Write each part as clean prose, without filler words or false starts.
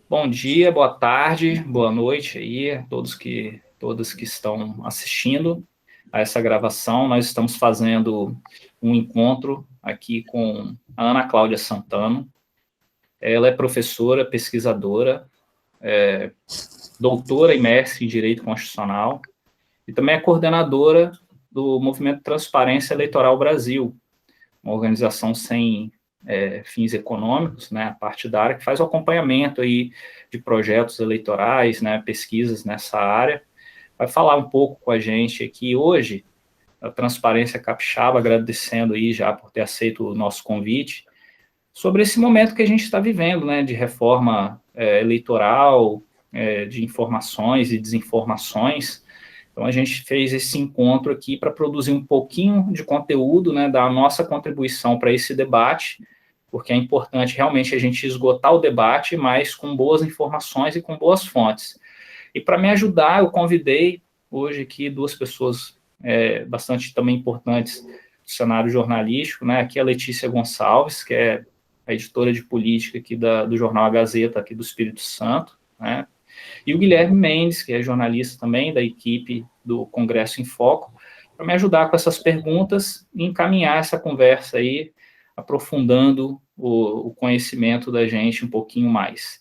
Bom dia, boa tarde, boa noite aí a todos que estão assistindo a essa gravação. Nós estamos fazendo um encontro aqui com a Ana Cláudia Santano. Ela é professora, pesquisadora, doutora e mestre em Direito Constitucional e também é coordenadora do Movimento Transparência Eleitoral Brasil, uma organização sem fins econômicos, né, partidária, que faz o acompanhamento aí de projetos eleitorais, né, pesquisas nessa área. Vai falar um pouco com a gente aqui hoje, a Transparência Capixaba, agradecendo aí já por ter aceito o nosso convite, sobre esse momento que a gente está vivendo, né, de reforma eleitoral, de informações e desinformações. Então, a gente fez esse encontro aqui para produzir um pouquinho de conteúdo, né, da nossa contribuição para esse debate, porque é importante realmente a gente esgotar o debate, mas com boas informações e com boas fontes. E para me ajudar, eu convidei hoje aqui duas pessoas bastante também importantes do cenário jornalístico, né, aqui a Letícia Gonçalves, que é a editora de política aqui do jornal A Gazeta, aqui do Espírito Santo, né, e o Guilherme Mendes, que é jornalista também da equipe do Congresso em Foco, para me ajudar com essas perguntas e encaminhar essa conversa aí, aprofundando o conhecimento da gente um pouquinho mais.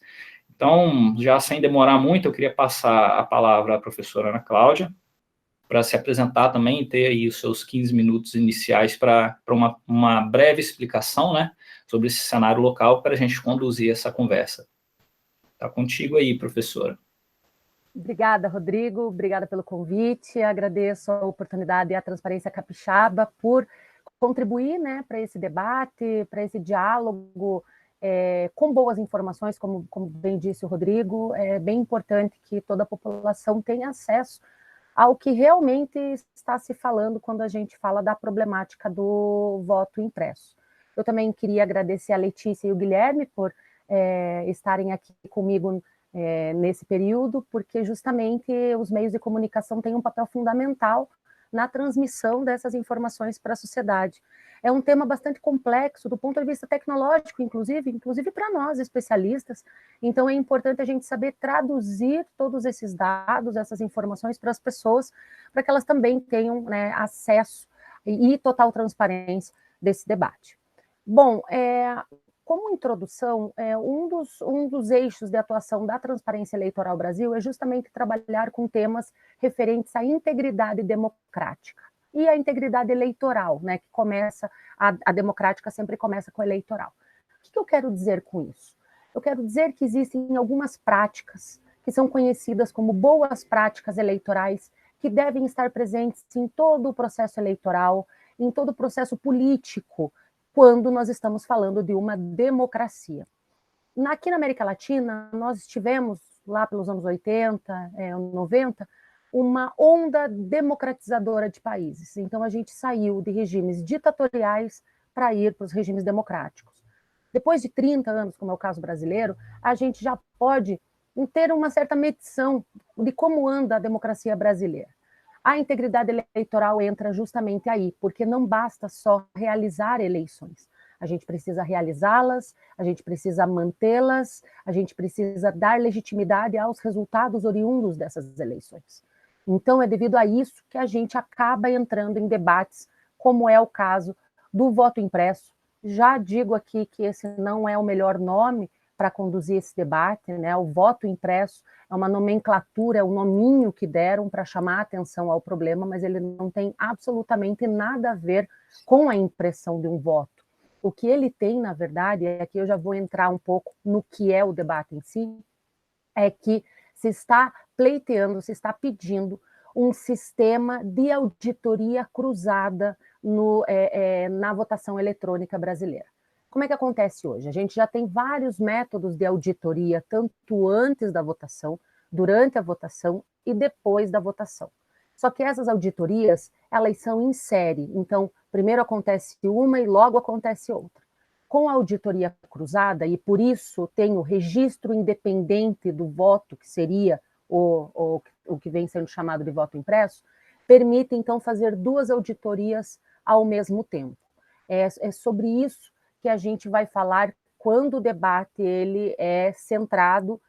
Então, já sem demorar muito, eu queria passar a palavra à professora Ana Cláudia, para se apresentar também e ter aí os seus 15 minutos iniciais para uma breve explicação, né, sobre esse cenário local para a gente conduzir essa conversa. Está contigo aí, professora. Obrigada, Rodrigo. Obrigada pelo convite. Agradeço a oportunidade e a Transparência Capixaba por contribuir, né, para esse debate, para esse diálogo com boas informações, como bem disse o Rodrigo. É bem importante que toda a população tenha acesso ao que realmente está se falando quando a gente fala da problemática do voto impresso. Eu também queria agradecer a Letícia e o Guilherme por estarem aqui comigo nesse período, porque justamente os meios de comunicação têm um papel fundamental na transmissão dessas informações para a sociedade. É um tema bastante complexo do ponto de vista tecnológico, inclusive para nós, especialistas. Então, é importante a gente saber traduzir todos esses dados, essas informações para as pessoas, para que elas também tenham, né, acesso e total transparência desse debate. Bom, como introdução, um dos eixos de atuação da Transparência Eleitoral Brasil é justamente trabalhar com temas referentes à integridade democrática e à integridade eleitoral, né, que a democrática sempre começa com a eleitoral. O que eu quero dizer com isso? Eu quero dizer que existem algumas práticas que são conhecidas como boas práticas eleitorais que devem estar presentes em todo o processo eleitoral, em todo o processo político, quando nós estamos falando de uma democracia. Aqui na América Latina, nós tivemos, lá pelos anos 80, 90, uma onda democratizadora de países. Então, a gente saiu de regimes ditatoriais para ir para os regimes democráticos. Depois de 30 anos, como é o caso brasileiro, a gente já pode ter uma certa medição de como anda a democracia brasileira. A integridade eleitoral entra justamente aí, porque não basta só realizar eleições. A gente precisa realizá-las, a gente precisa mantê-las, a gente precisa dar legitimidade aos resultados oriundos dessas eleições. Então, é devido a isso que a gente acaba entrando em debates, como é o caso do voto impresso. Já digo aqui que esse não é o melhor nome para conduzir esse debate, né? O voto impresso é uma nomenclatura, é um nominho que deram para chamar a atenção ao problema, mas ele não tem absolutamente nada a ver com a impressão de um voto. O que ele tem, na verdade, é que eu já vou entrar um pouco no que é o debate em si, é que se está pleiteando, se está pedindo um sistema de auditoria cruzada na votação eletrônica brasileira. Como é que acontece hoje? A gente já tem vários métodos de auditoria, tanto antes da votação, durante a votação e depois da votação. Só que essas auditorias, elas são em série. Então, primeiro acontece uma e logo acontece outra. Com a auditoria cruzada, e por isso tem o registro independente do voto, que seria o que vem sendo chamado de voto impresso, permite, então, fazer duas auditorias ao mesmo tempo. É sobre isso que a gente vai falar quando o debate ele é centrado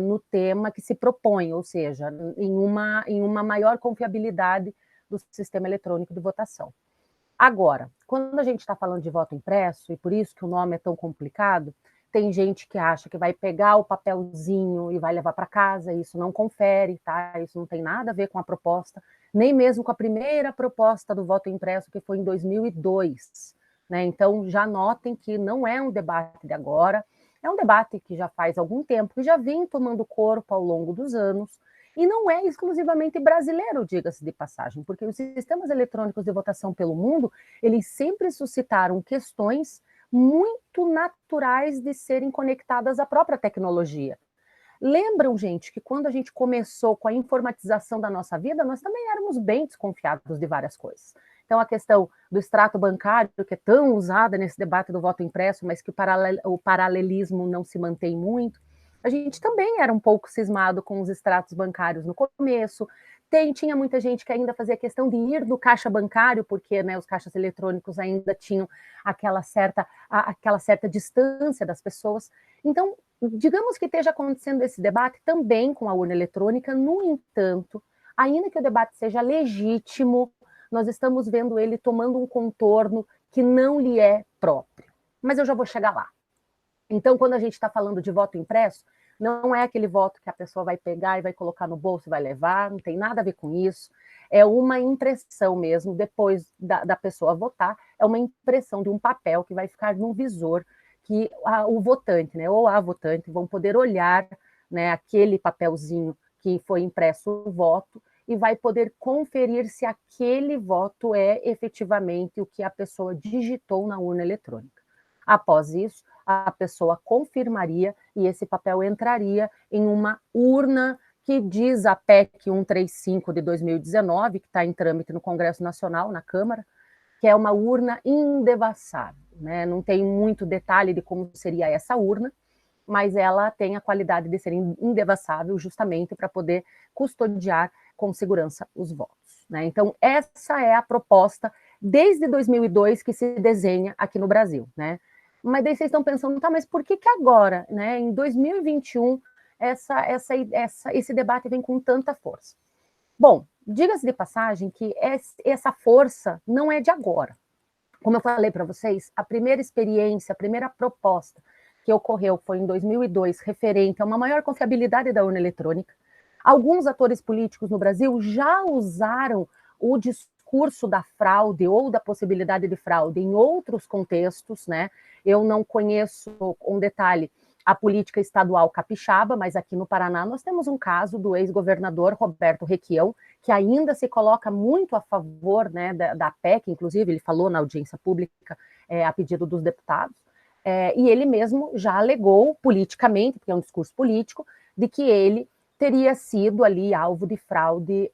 no tema que se propõe, ou seja, em uma maior confiabilidade do sistema eletrônico de votação. Agora, quando a gente está falando de voto impresso, e por isso que o nome é tão complicado, tem gente que acha que vai pegar o papelzinho e vai levar para casa, isso não confere, tá? Isso não tem nada a ver com a proposta, nem mesmo com a primeira proposta do voto impresso, que foi em 2002, né? Então, já notem que não é um debate de agora, é um debate que já faz algum tempo, que já vem tomando corpo ao longo dos anos, e não é exclusivamente brasileiro, diga-se de passagem, porque os sistemas eletrônicos de votação pelo mundo, eles sempre suscitaram questões muito naturais de serem conectadas à própria tecnologia. Lembram, gente, que quando a gente começou com a informatização da nossa vida, nós também éramos bem desconfiados de várias coisas. Então, a questão do extrato bancário, que é tão usada nesse debate do voto impresso, mas que o paralelismo não se mantém muito, a gente também era um pouco cismado com os extratos bancários no começo. Tinha muita gente que ainda fazia questão de ir no caixa bancário, porque, né, os caixas eletrônicos ainda tinham aquela certa distância das pessoas. Então, digamos que esteja acontecendo esse debate também com a urna eletrônica, no entanto, ainda que o debate seja legítimo, nós estamos vendo ele tomando um contorno que não lhe é próprio. Mas eu já vou chegar lá. Então, quando a gente está falando de voto impresso, não é aquele voto que a pessoa vai pegar e vai colocar no bolso e vai levar, não tem nada a ver com isso. É uma impressão mesmo, depois da pessoa votar, é uma impressão de um papel que vai ficar no visor, que o votante, né, ou a votante, vão poder olhar, né, aquele papelzinho que foi impresso o voto e vai poder conferir se aquele voto é efetivamente o que a pessoa digitou na urna eletrônica. Após isso, a pessoa confirmaria e esse papel entraria em uma urna que diz a PEC 135 de 2019, que está em trâmite no Congresso Nacional, na Câmara, que é uma urna indevassável, né? Não tem muito detalhe de como seria essa urna, mas ela tem a qualidade de ser indevassável justamente para poder custodiar com segurança os votos, né? Então, essa é a proposta desde 2002 que se desenha aqui no Brasil, né? Mas daí vocês estão pensando, tá, mas por que agora, né, em 2021, esse debate vem com tanta força? Bom, diga-se de passagem que essa força não é de agora. Como eu falei para vocês, a primeira experiência, a primeira proposta que ocorreu foi em 2002, referente a uma maior confiabilidade da urna eletrônica. Alguns atores políticos no Brasil já usaram o discurso da fraude ou da possibilidade de fraude em outros contextos, né? Eu não conheço um detalhe a política estadual capixaba, mas aqui no Paraná nós temos um caso do ex-governador Roberto Requião, que ainda se coloca muito a favor, né, da PEC, inclusive ele falou na audiência pública a pedido dos deputados, e ele mesmo já alegou politicamente, porque é um discurso político, de que ele teria sido ali alvo de fraude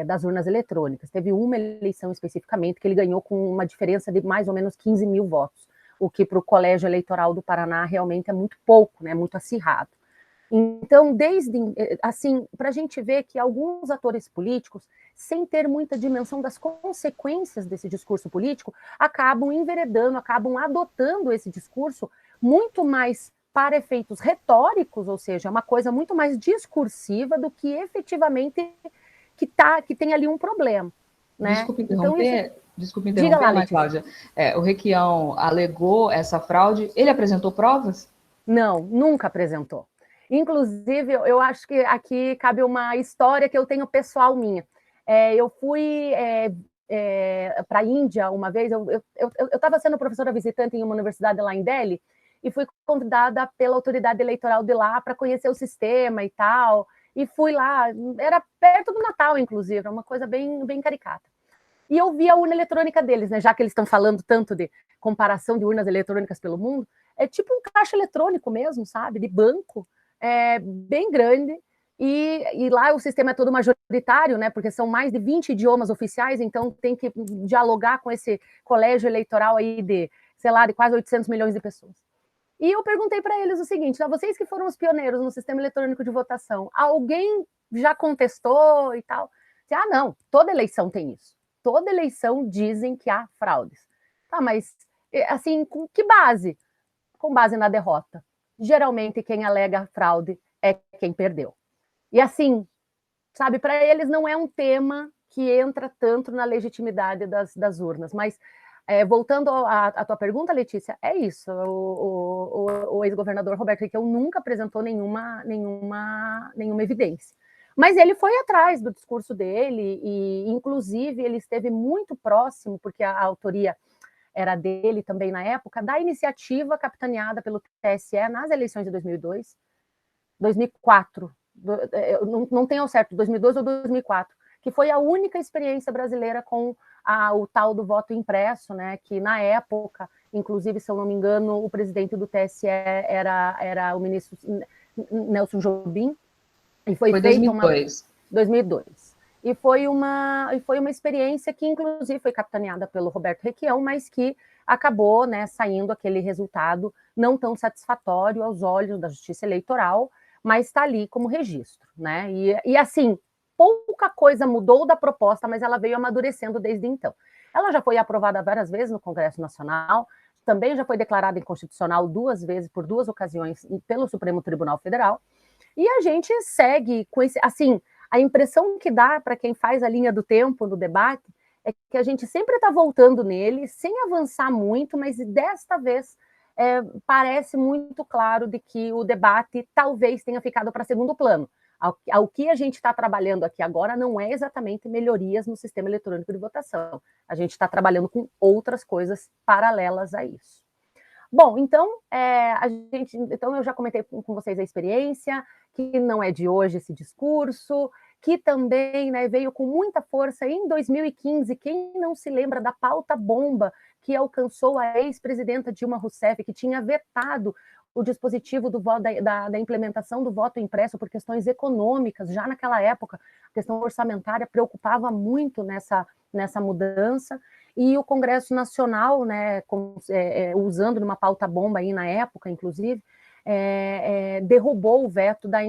das urnas eletrônicas. Teve uma eleição especificamente que ele ganhou com uma diferença de mais ou menos 15 mil votos, o que para o Colégio Eleitoral do Paraná realmente é muito pouco, né, muito acirrado. Então, para a gente ver que alguns atores políticos, sem ter muita dimensão das consequências desse discurso político, acabam enveredando, acabam adotando esse discurso muito mais para efeitos retóricos, ou seja, uma coisa muito mais discursiva do que efetivamente que tem ali um problema. Né? Desculpe interromper, Ana Cláudia. O Requião alegou essa fraude, ele apresentou provas? Não, nunca apresentou. Inclusive, eu acho que aqui cabe uma história que eu tenho pessoal minha. Eu fui para a Índia uma vez, eu estava sendo professora visitante em uma universidade lá em Delhi, e fui convidada pela autoridade eleitoral de lá para conhecer o sistema e tal, e fui lá, era perto do Natal, inclusive, uma coisa bem, bem caricata. E eu vi a urna eletrônica deles, né? Já que eles estão falando tanto de comparação de urnas eletrônicas pelo mundo, é tipo um caixa eletrônico mesmo, sabe? De banco, bem grande, e lá o sistema é todo majoritário, né? Porque são mais de 20 idiomas oficiais, então tem que dialogar com esse colégio eleitoral aí de, sei lá, de quase 800 milhões de pessoas. E eu perguntei para eles o seguinte, vocês que foram os pioneiros no sistema eletrônico de votação, alguém já contestou e tal? Não, toda eleição tem isso. Toda eleição dizem que há fraudes. Tá, mas assim, com que base? Com base na derrota. Geralmente quem alega fraude é quem perdeu. E assim, sabe, para eles não é um tema que entra tanto na legitimidade das urnas, mas voltando à tua pergunta, Letícia, é isso, o ex-governador Roberto Requião nunca apresentou nenhuma evidência, mas ele foi atrás do discurso dele, e inclusive ele esteve muito próximo, porque a autoria era dele também na época, da iniciativa capitaneada pelo TSE nas eleições de 2002, 2004, não tenho ao certo, 2002 ou 2004, que foi a única experiência brasileira com o tal do voto impresso, né, que na época, inclusive, se eu não me engano, o presidente do TSE era o ministro Nelson Jobim, e foi feita 2002. E foi uma experiência que, inclusive, foi capitaneada pelo Roberto Requião, mas que acabou, né, saindo aquele resultado não tão satisfatório aos olhos da Justiça Eleitoral, mas está ali como registro, né? E assim, pouca coisa mudou da proposta, mas ela veio amadurecendo desde então. Ela já foi aprovada várias vezes no Congresso Nacional, também já foi declarada inconstitucional 2 vezes, por 2 ocasiões, pelo Supremo Tribunal Federal, e a gente segue com esse, assim, a impressão que dá para quem faz a linha do tempo no debate é que a gente sempre está voltando nele, sem avançar muito, mas desta vez parece muito claro de que o debate talvez tenha ficado para segundo plano. Ao que a gente está trabalhando aqui agora não é exatamente melhorias no sistema eletrônico de votação. A gente está trabalhando com outras coisas paralelas a isso. Bom, então, então eu já comentei com vocês a experiência, que não é de hoje esse discurso, que também, né, veio com muita força em 2015. Quem não se lembra da pauta bomba que alcançou a ex-presidenta Dilma Rousseff, que tinha vetado o dispositivo da implementação do voto impresso por questões econômicas, já naquela época, a questão orçamentária preocupava muito nessa mudança, e o Congresso Nacional, né, usando numa pauta bomba aí na época, inclusive, derrubou o veto da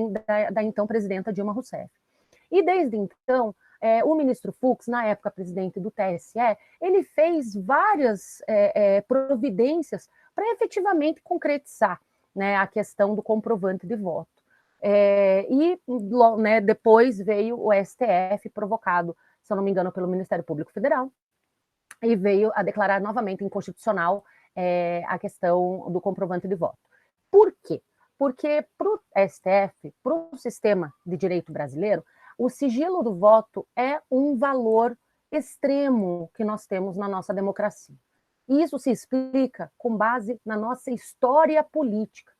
então presidenta Dilma Rousseff. E desde então, o ministro Fux, na época presidente do TSE, ele fez várias providências para efetivamente concretizar, né, a questão do comprovante de voto. Né, depois veio o STF, provocado, se eu não me engano, pelo Ministério Público Federal, e veio a declarar novamente inconstitucional a questão do comprovante de voto. Por quê? Porque para o STF, para o sistema de direito brasileiro, o sigilo do voto é um valor extremo que nós temos na nossa democracia. E isso se explica com base na nossa história política.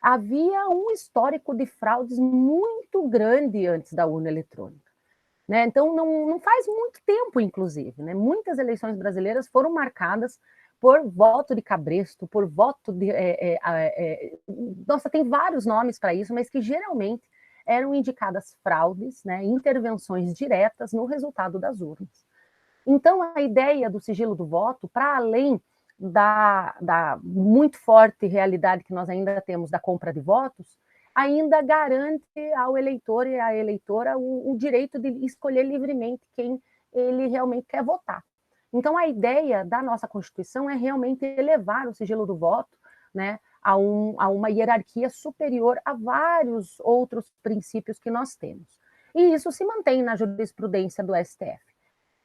Havia um histórico de fraudes muito grande antes da urna eletrônica, né? Então, não faz muito tempo, inclusive, né? Muitas eleições brasileiras foram marcadas por voto de cabresto, por voto de... Nossa, tem vários nomes para isso, mas que geralmente eram indicadas fraudes, né, intervenções diretas no resultado das urnas. Então, a ideia do sigilo do voto, para além da muito forte realidade que nós ainda temos da compra de votos, ainda garante ao eleitor e à eleitora o direito de escolher livremente quem ele realmente quer votar. Então, a ideia da nossa Constituição é realmente elevar o sigilo do voto, né, a uma hierarquia superior a vários outros princípios que nós temos. E isso se mantém na jurisprudência do STF.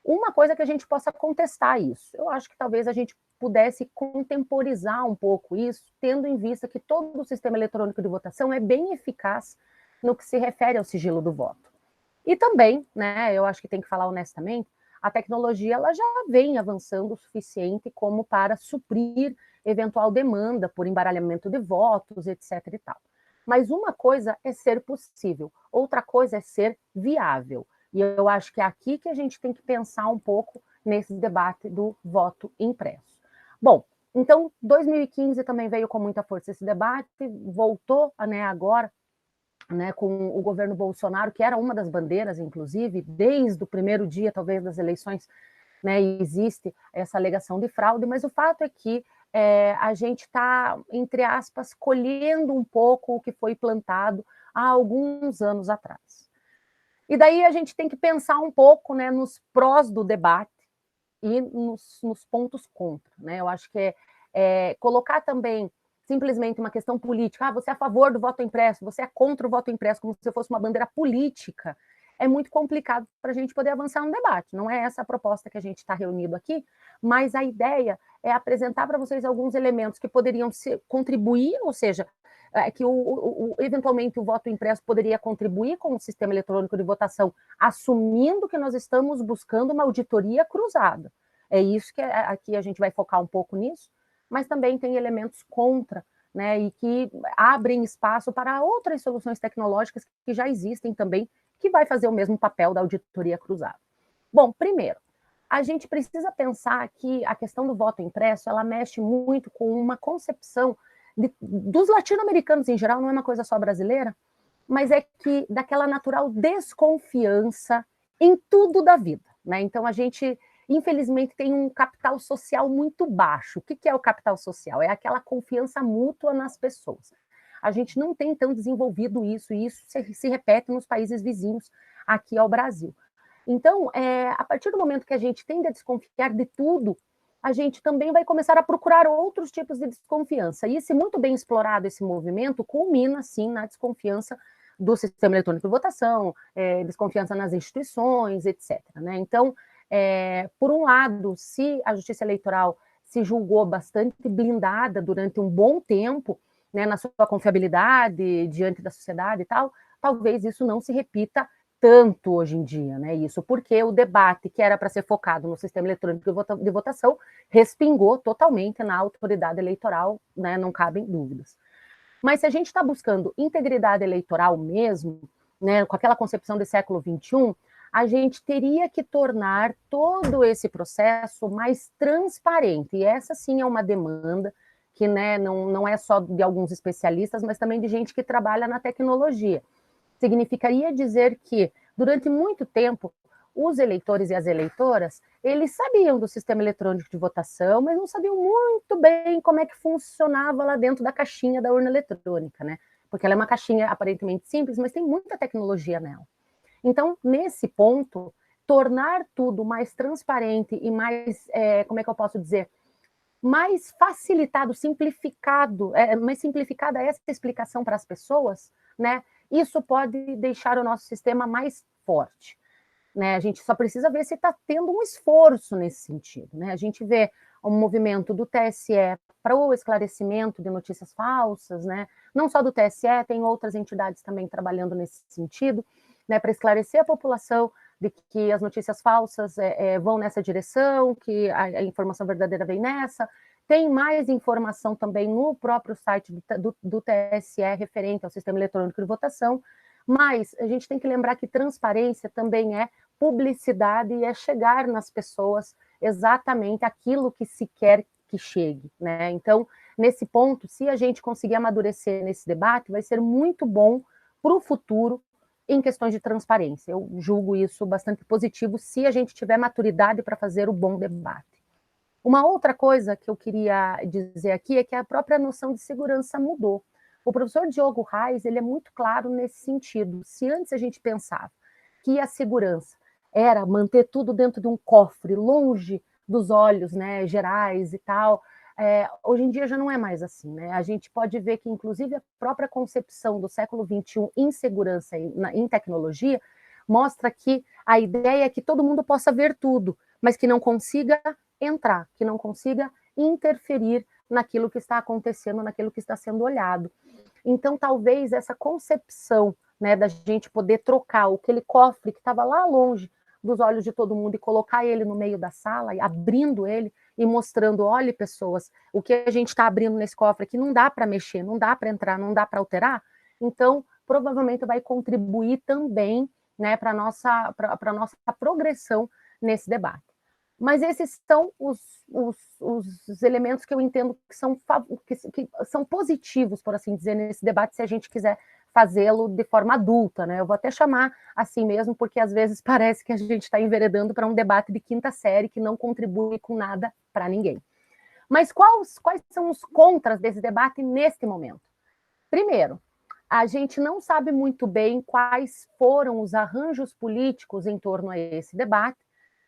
Uma coisa que a gente possa contestar isso, eu acho que talvez a gente pudesse contemporizar um pouco isso, tendo em vista que todo o sistema eletrônico de votação é bem eficaz no que se refere ao sigilo do voto. E também, né, eu acho que tem que falar honestamente, a tecnologia ela já vem avançando o suficiente como para suprir eventual demanda por embaralhamento de votos, etc. e tal. Mas uma coisa é ser possível, outra coisa é ser viável. E eu acho que é aqui que a gente tem que pensar um pouco nesse debate do voto impresso. Bom, então 2015 também veio com muita força esse debate, voltou, né, agora, né, com o governo Bolsonaro, que era uma das bandeiras, inclusive, desde o primeiro dia, talvez, das eleições, né, existe essa alegação de fraude, mas o fato é que a gente está, entre aspas, colhendo um pouco o que foi plantado há alguns anos atrás. E daí a gente tem que pensar um pouco, né, nos prós do debate e nos pontos contra, né? Eu acho que colocar também simplesmente uma questão política, você é a favor do voto impresso, você é contra o voto impresso, como se fosse uma bandeira política, é muito complicado para a gente poder avançar no debate. Não é essa a proposta que a gente está reunido aqui, mas a ideia é apresentar para vocês alguns elementos que poderiam contribuir, ou seja, que eventualmente o voto impresso poderia contribuir com o sistema eletrônico de votação, assumindo que nós estamos buscando uma auditoria cruzada. É isso que aqui a gente vai focar um pouco nisso, mas também tem elementos contra, né, e que abrem espaço para outras soluções tecnológicas que já existem também, que vai fazer o mesmo papel da auditoria cruzada. Bom, primeiro, a gente precisa pensar que a questão do voto impresso, ela mexe muito com uma concepção dos latino-americanos em geral, não é uma coisa só brasileira, mas é que daquela natural desconfiança em tudo da vida, né? Então a gente, infelizmente, tem um capital social muito baixo. O que é o capital social? É aquela confiança mútua nas pessoas. A gente não tem tão desenvolvido isso, e isso se repete nos países vizinhos aqui ao Brasil. Então, a partir do momento que a gente tende a desconfiar de tudo, a gente também vai começar a procurar outros tipos de desconfiança. E se muito bem explorado esse movimento, culmina, sim, na desconfiança do sistema eletrônico de votação, desconfiança nas instituições, etc. Né? Então, por um lado, se a Justiça Eleitoral se julgou bastante blindada durante um bom tempo, né, na sua confiabilidade diante da sociedade e tal, talvez isso não se repita tanto hoje em dia, né? Isso porque o debate que era para ser focado no sistema eletrônico de votação respingou totalmente na autoridade eleitoral, né? Não cabem dúvidas. Mas se a gente está buscando integridade eleitoral mesmo, né, com aquela concepção do século XXI, a gente teria que tornar todo esse processo mais transparente. E essa sim é uma demanda que, né, não é só de alguns especialistas, mas também de gente que trabalha na tecnologia. Significaria dizer que, durante muito tempo, os eleitores e as eleitoras, eles sabiam do sistema eletrônico de votação, mas não sabiam muito bem como é que funcionava lá dentro da caixinha da urna eletrônica, né? Porque ela é uma caixinha aparentemente simples, mas tem muita tecnologia nela. Então, nesse ponto, tornar tudo mais transparente e mais, como é que eu posso dizer, mais facilitado, simplificado, mais simplificada essa explicação para as pessoas, né? Isso pode deixar o nosso sistema mais forte, né? A gente só precisa ver se está tendo um esforço nesse sentido, né? A gente vê um movimento do TSE para o esclarecimento de notícias falsas, né? Não só do TSE, tem outras entidades também trabalhando nesse sentido, né? Para esclarecer a população de que as notícias falsas vão nessa direção, que a informação verdadeira vem nessa. Tem mais informação também no próprio site do TSE referente ao sistema eletrônico de votação, mas a gente tem que lembrar que transparência também é publicidade e é chegar nas pessoas exatamente aquilo que se quer que chegue, né? Então, nesse ponto, se a gente conseguir amadurecer nesse debate, vai ser muito bom para o futuro em questões de transparência. Eu julgo isso bastante positivo se a gente tiver maturidade para fazer o bom debate. Uma outra coisa que eu queria dizer aqui é que a própria noção de segurança mudou. O professor Diogo Reis, ele é muito claro nesse sentido. Se antes a gente pensava que a segurança era manter tudo dentro de um cofre, longe dos olhos, né, gerais e tal, hoje em dia já não é mais assim, né? A gente pode ver que, inclusive, a própria concepção do século XXI em segurança e em tecnologia mostra que a ideia é que todo mundo possa ver tudo, mas que não consiga entrar, que não consiga interferir naquilo que está acontecendo, naquilo que está sendo olhado. Então, talvez essa concepção, né, da gente poder trocar aquele cofre que estava lá longe dos olhos de todo mundo e colocar ele no meio da sala, abrindo ele e mostrando, olha, pessoas, o que a gente está abrindo nesse cofre aqui não dá para mexer, não dá para entrar, não dá para alterar, então provavelmente vai contribuir também, né, para a nossa progressão nesse debate. Mas esses são os elementos que eu entendo que são positivos, por assim dizer, nesse debate, se a gente quiser fazê-lo de forma adulta, né? Eu vou até chamar assim mesmo, porque às vezes parece que a gente está enveredando para um debate de quinta série que não contribui com nada para ninguém. Mas quais são os contras desse debate neste momento? Primeiro, a gente não sabe muito bem quais foram os arranjos políticos em torno a esse debate,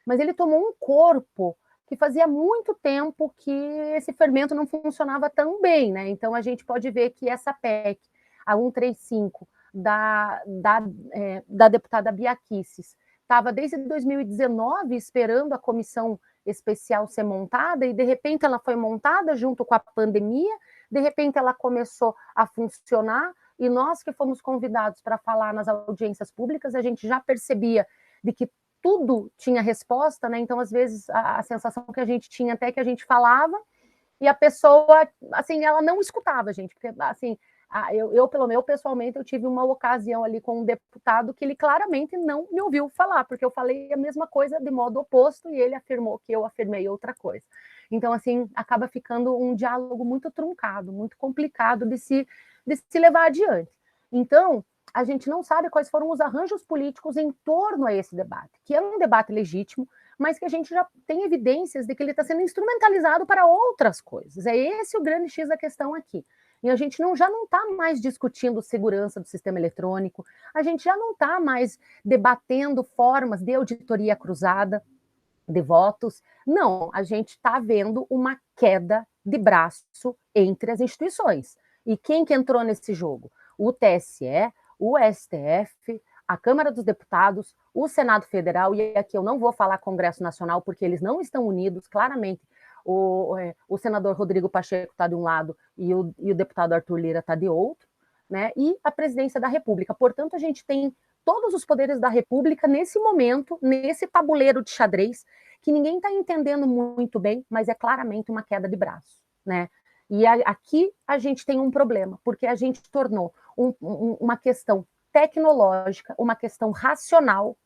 mas ele tomou um corpo que fazia muito tempo que esse fermento não funcionava tão bem, né? Então, a gente pode ver que essa PEC, a 135, da deputada Bia Kicis, estava desde 2019 esperando a comissão especial ser montada, e de repente ela foi montada junto com a pandemia, de repente ela começou a funcionar, e nós que fomos convidados para falar nas audiências públicas, a gente já percebia de que tudo tinha resposta, né? Então, às vezes, a sensação que a gente tinha até que a gente falava, e a pessoa, assim, ela não escutava a gente, porque, assim, pelo menos, pessoalmente, eu tive uma ocasião ali com um deputado que ele claramente não me ouviu falar, porque eu falei a mesma coisa de modo oposto e ele afirmou que eu afirmei outra coisa. Então, assim, acaba ficando um diálogo muito truncado, muito complicado de se levar adiante. Então, a gente não sabe quais foram os arranjos políticos em torno a esse debate, que é um debate legítimo, mas que a gente já tem evidências de que ele está sendo instrumentalizado para outras coisas. É esse o grande X da questão aqui. E a gente já não está mais discutindo segurança do sistema eletrônico, a gente já não está mais debatendo formas de auditoria cruzada de votos. Não, a gente está vendo uma queda de braço entre as instituições. E quem que entrou nesse jogo? O TSE, o STF, a Câmara dos Deputados, o Senado Federal, e aqui eu não vou falar Congresso Nacional, porque eles não estão unidos, claramente. O senador Rodrigo Pacheco está de um lado e o deputado Arthur Lira está de outro, né? E a presidência da República. Portanto, a gente tem todos os poderes da República nesse momento, nesse tabuleiro de xadrez, que ninguém está entendendo muito bem, mas é claramente uma queda de braço, né? E aqui a gente tem um problema, porque a gente tornou uma questão tecnológica, uma questão racional,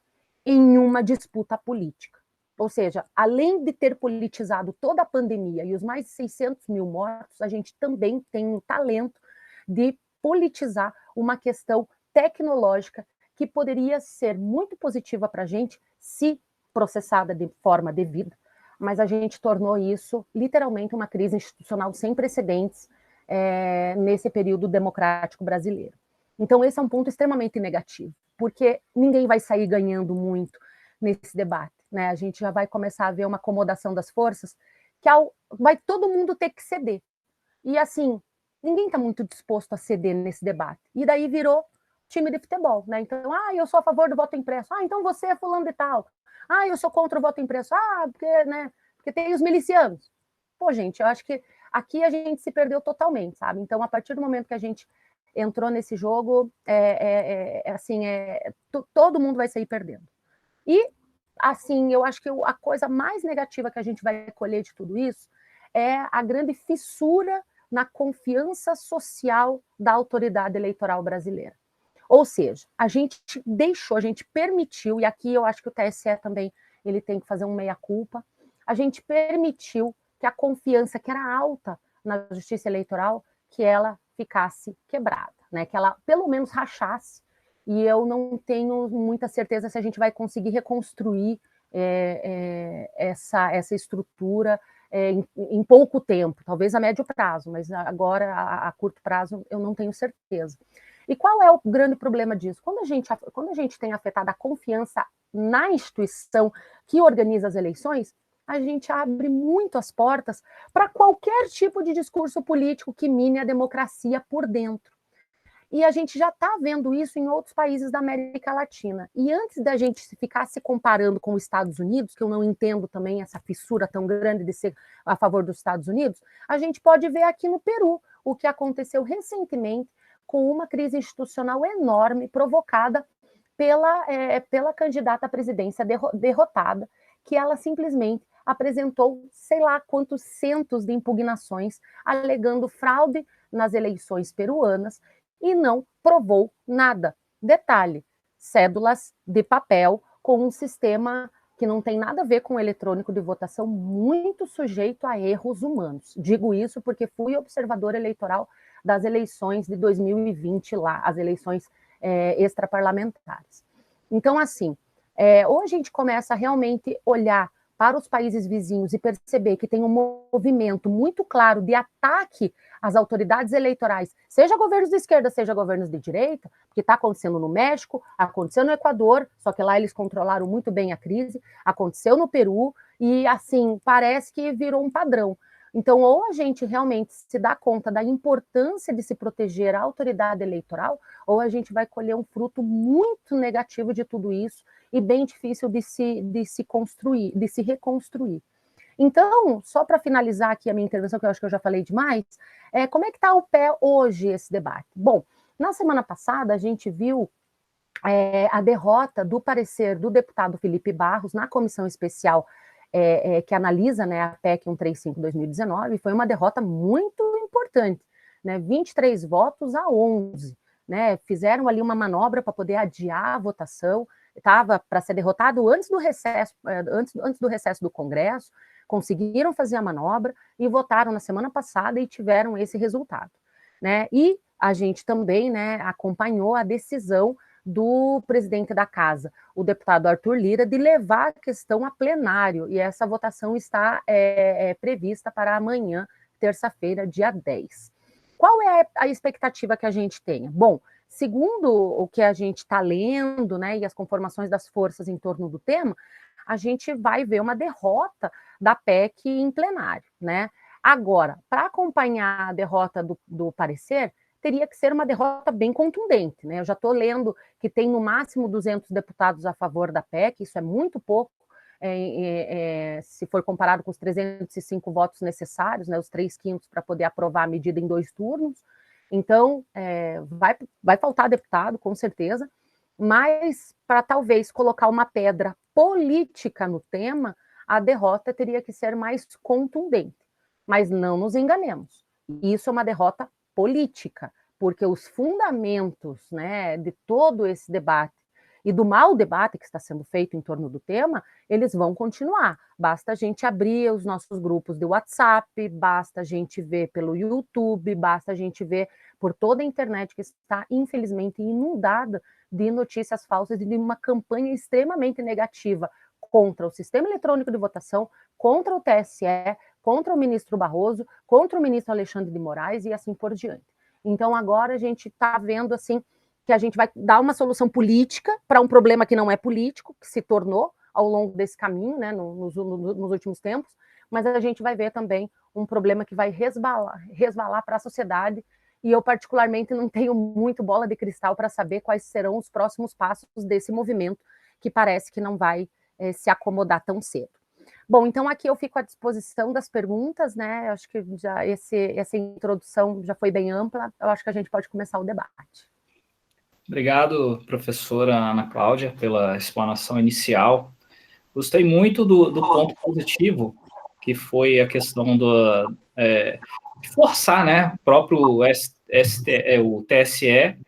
em uma disputa política. Ou seja, além de ter politizado toda a pandemia e os mais de 600 mil mortos, a gente também tem um talento de politizar uma questão tecnológica que poderia ser muito positiva para a gente se processada de forma devida, mas a gente tornou isso literalmente uma crise institucional sem precedentes nesse período democrático brasileiro. Então, esse é um ponto extremamente negativo, porque ninguém vai sair ganhando muito nesse debate, né? A gente já vai começar a ver uma acomodação das forças, que vai todo mundo ter que ceder. E, assim, ninguém está muito disposto a ceder nesse debate. E daí virou time de futebol, né? Então, eu sou a favor do voto impresso. Então você é fulano de tal. Eu sou contra o voto impresso. Porque tem os milicianos. Pô, gente, eu acho que aqui a gente se perdeu totalmente, sabe? Então, a partir do momento que a gente entrou nesse jogo, todo mundo vai sair perdendo. E, assim, eu acho que a coisa mais negativa que a gente vai colher de tudo isso é a grande fissura na confiança social da autoridade eleitoral brasileira. Ou seja, a gente permitiu, e aqui eu acho que o TSE também ele tem que fazer um meia-culpa, a gente permitiu que a confiança que era alta na justiça eleitoral, que ela ficasse quebrada, né? Que ela pelo menos rachasse, e eu não tenho muita certeza se a gente vai conseguir reconstruir essa estrutura em pouco tempo, talvez a médio prazo, mas agora a curto prazo eu não tenho certeza. E qual é o grande problema disso? Quando a gente tem afetado a confiança na instituição que organiza as eleições, a gente abre muito as portas para qualquer tipo de discurso político que mine a democracia por dentro. E a gente já está vendo isso em outros países da América Latina. E antes da gente ficar se comparando com os Estados Unidos, que eu não entendo também essa fissura tão grande de ser a favor dos Estados Unidos, a gente pode ver aqui no Peru o que aconteceu recentemente com uma crise institucional enorme provocada pela candidata à presidência derrotada, que ela simplesmente apresentou sei lá quantos centos de impugnações alegando fraude nas eleições peruanas e não provou nada. Detalhe, cédulas de papel com um sistema que não tem nada a ver com o eletrônico de votação, muito sujeito a erros humanos. Digo isso porque fui observadora eleitoral das eleições de 2020 lá, as eleições extraparlamentares. Então, assim, ou a gente começa a realmente olhar para os países vizinhos e perceber que tem um movimento muito claro de ataque às autoridades eleitorais, seja governos de esquerda, seja governos de direita, que está acontecendo no México, aconteceu no Equador, só que lá eles controlaram muito bem a crise, aconteceu no Peru, e assim, parece que virou um padrão. Então, ou a gente realmente se dá conta da importância de se proteger a autoridade eleitoral, ou a gente vai colher um fruto muito negativo de tudo isso e bem difícil de se construir, de se reconstruir. Então, só para finalizar aqui a minha intervenção, que eu acho que eu já falei demais, como é que está o pé hoje esse debate? Bom, na semana passada a gente viu a derrota do parecer do deputado Felipe Barros na comissão especial que analisa, né, a PEC 135/2019, foi uma derrota muito importante, né, 23 votos a 11, né, fizeram ali uma manobra para poder adiar a votação, estava para ser derrotado antes do recesso, antes do recesso do Congresso, conseguiram fazer a manobra e votaram na semana passada e tiveram esse resultado, né, e a gente também, né, acompanhou a decisão do presidente da casa, o deputado Arthur Lira, de levar a questão a plenário, e essa votação está prevista para amanhã, terça-feira, dia 10. Qual é a expectativa que a gente tenha? Bom, segundo o que a gente está lendo, né, e as conformações das forças em torno do tema, a gente vai ver uma derrota da PEC em plenário, né? Agora, para acompanhar a derrota do parecer, teria que ser uma derrota bem contundente, né? Eu já estou lendo que tem no máximo 200 deputados a favor da PEC, isso é muito pouco, se for comparado com os 305 votos necessários, né, os 3/5 para poder aprovar a medida em 2 turnos. Então, vai faltar deputado, com certeza, mas para talvez colocar uma pedra política no tema, a derrota teria que ser mais contundente. Mas não nos enganemos, isso é uma derrota política, porque os fundamentos, né, de todo esse debate e do mau debate que está sendo feito em torno do tema, eles vão continuar. Basta a gente abrir os nossos grupos de WhatsApp, basta a gente ver pelo YouTube, basta a gente ver por toda a internet que está, infelizmente, inundada de notícias falsas e de uma campanha extremamente negativa contra o sistema eletrônico de votação, contra o TSE, contra o ministro Barroso, contra o ministro Alexandre de Moraes e assim por diante. Então, agora a gente está vendo, assim, que a gente vai dar uma solução política para um problema que não é político, que se tornou ao longo desse caminho, né, nos últimos tempos, mas a gente vai ver também um problema que vai resvalar para a sociedade, e eu particularmente não tenho muito bola de cristal para saber quais serão os próximos passos desse movimento, que parece que não vai se acomodar tão cedo. Bom, então aqui eu fico à disposição das perguntas, né? Eu acho que já essa introdução já foi bem ampla, eu acho que a gente pode começar o debate. Obrigado, professora Ana Cláudia, pela explanação inicial. Gostei muito do ponto positivo, que foi a questão de forçar, né, o próprio o TSE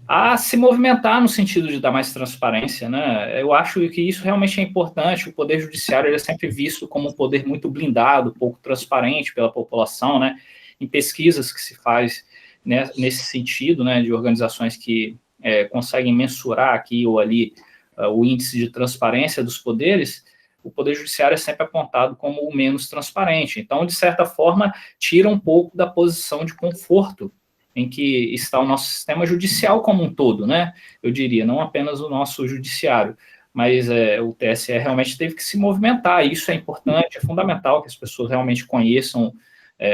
a se movimentar no sentido de dar mais transparência, né? Eu acho que isso realmente é importante. O Poder Judiciário ele é sempre visto como um poder muito blindado, pouco transparente pela população, né? Em pesquisas que se faz, né, nesse sentido, né, de organizações que conseguem mensurar aqui ou ali o índice de transparência dos poderes, o Poder Judiciário é sempre apontado como o menos transparente. Então, de certa forma, tira um pouco da posição de conforto em que está o nosso sistema judicial como um todo, né? Eu diria, não apenas o nosso judiciário, mas o TSE realmente teve que se movimentar, e isso é importante, é fundamental que as pessoas realmente conheçam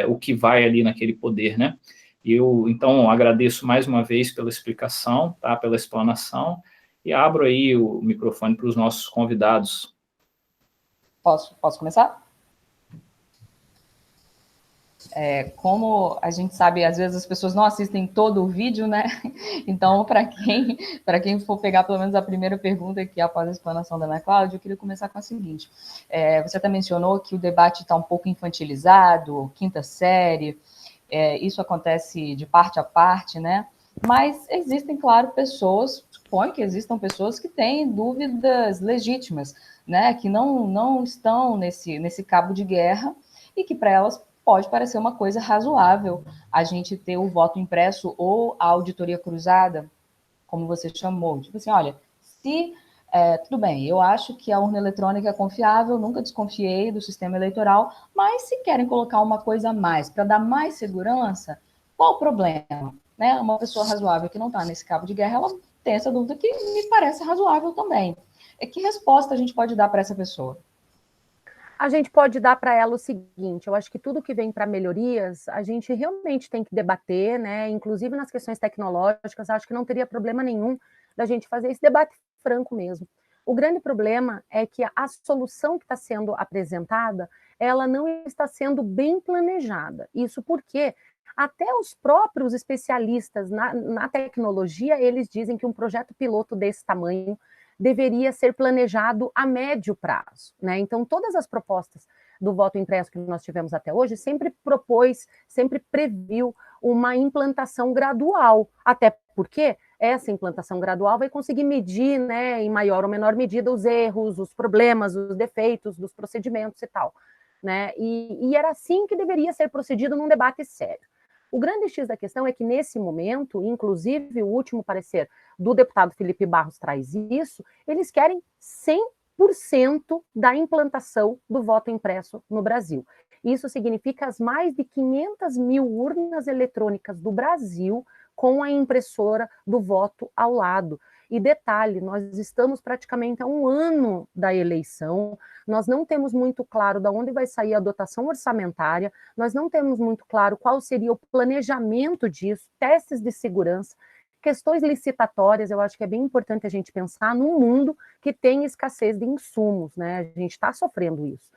o que vai ali naquele poder, né? Eu, então, agradeço mais uma vez pela explicação, tá? Pela explanação, e abro aí o microfone para os nossos convidados. Posso começar? Como a gente sabe, às vezes as pessoas não assistem todo o vídeo, né? Então, para quem for pegar pelo menos a primeira pergunta aqui após a explanação da Ana Cláudia, eu queria começar com a seguinte. Você até mencionou que o debate está um pouco infantilizado, quinta série, isso acontece de parte a parte, né? Mas existem, claro, pessoas, suponho que existam pessoas que têm dúvidas legítimas, né? Que não estão nesse cabo de guerra e que para elas pode parecer uma coisa razoável a gente ter o voto impresso ou a auditoria cruzada, como você chamou. Tipo assim, olha, tudo bem, eu acho que a urna eletrônica é confiável, nunca desconfiei do sistema eleitoral, mas se querem colocar uma coisa a mais para dar mais segurança, qual o problema? Né? Uma pessoa razoável que não está nesse cabo de guerra, ela tem essa dúvida que me parece razoável também. Que resposta a gente pode dar para essa pessoa? A gente pode dar para ela o seguinte, eu acho que tudo que vem para melhorias, a gente realmente tem que debater, né? Inclusive nas questões tecnológicas, acho que não teria problema nenhum da gente fazer esse debate franco mesmo. O grande problema é que a solução que está sendo apresentada, ela não está sendo bem planejada. Isso porque até os próprios especialistas na tecnologia, eles dizem que um projeto piloto desse tamanho deveria ser planejado a médio prazo, né? Então, todas as propostas do voto impresso que nós tivemos até hoje sempre previu uma implantação gradual, até porque essa implantação gradual vai conseguir medir, né, em maior ou menor medida, os erros, os problemas, os defeitos dos procedimentos e tal, né? E era assim que deveria ser procedido num debate sério. O grande X da questão é que, nesse momento, inclusive o último parecer do deputado Felipe Barros traz isso, eles querem 100% da implantação do voto impresso no Brasil. Isso significa as mais de 500 mil urnas eletrônicas do Brasil com a impressora do voto ao lado. E detalhe, nós estamos praticamente há um ano da eleição, nós não temos muito claro de onde vai sair a dotação orçamentária, nós não temos muito claro qual seria o planejamento disso, testes de segurança, questões licitatórias. Eu acho que é bem importante a gente pensar num mundo que tem escassez de insumos, né? A gente está sofrendo isso.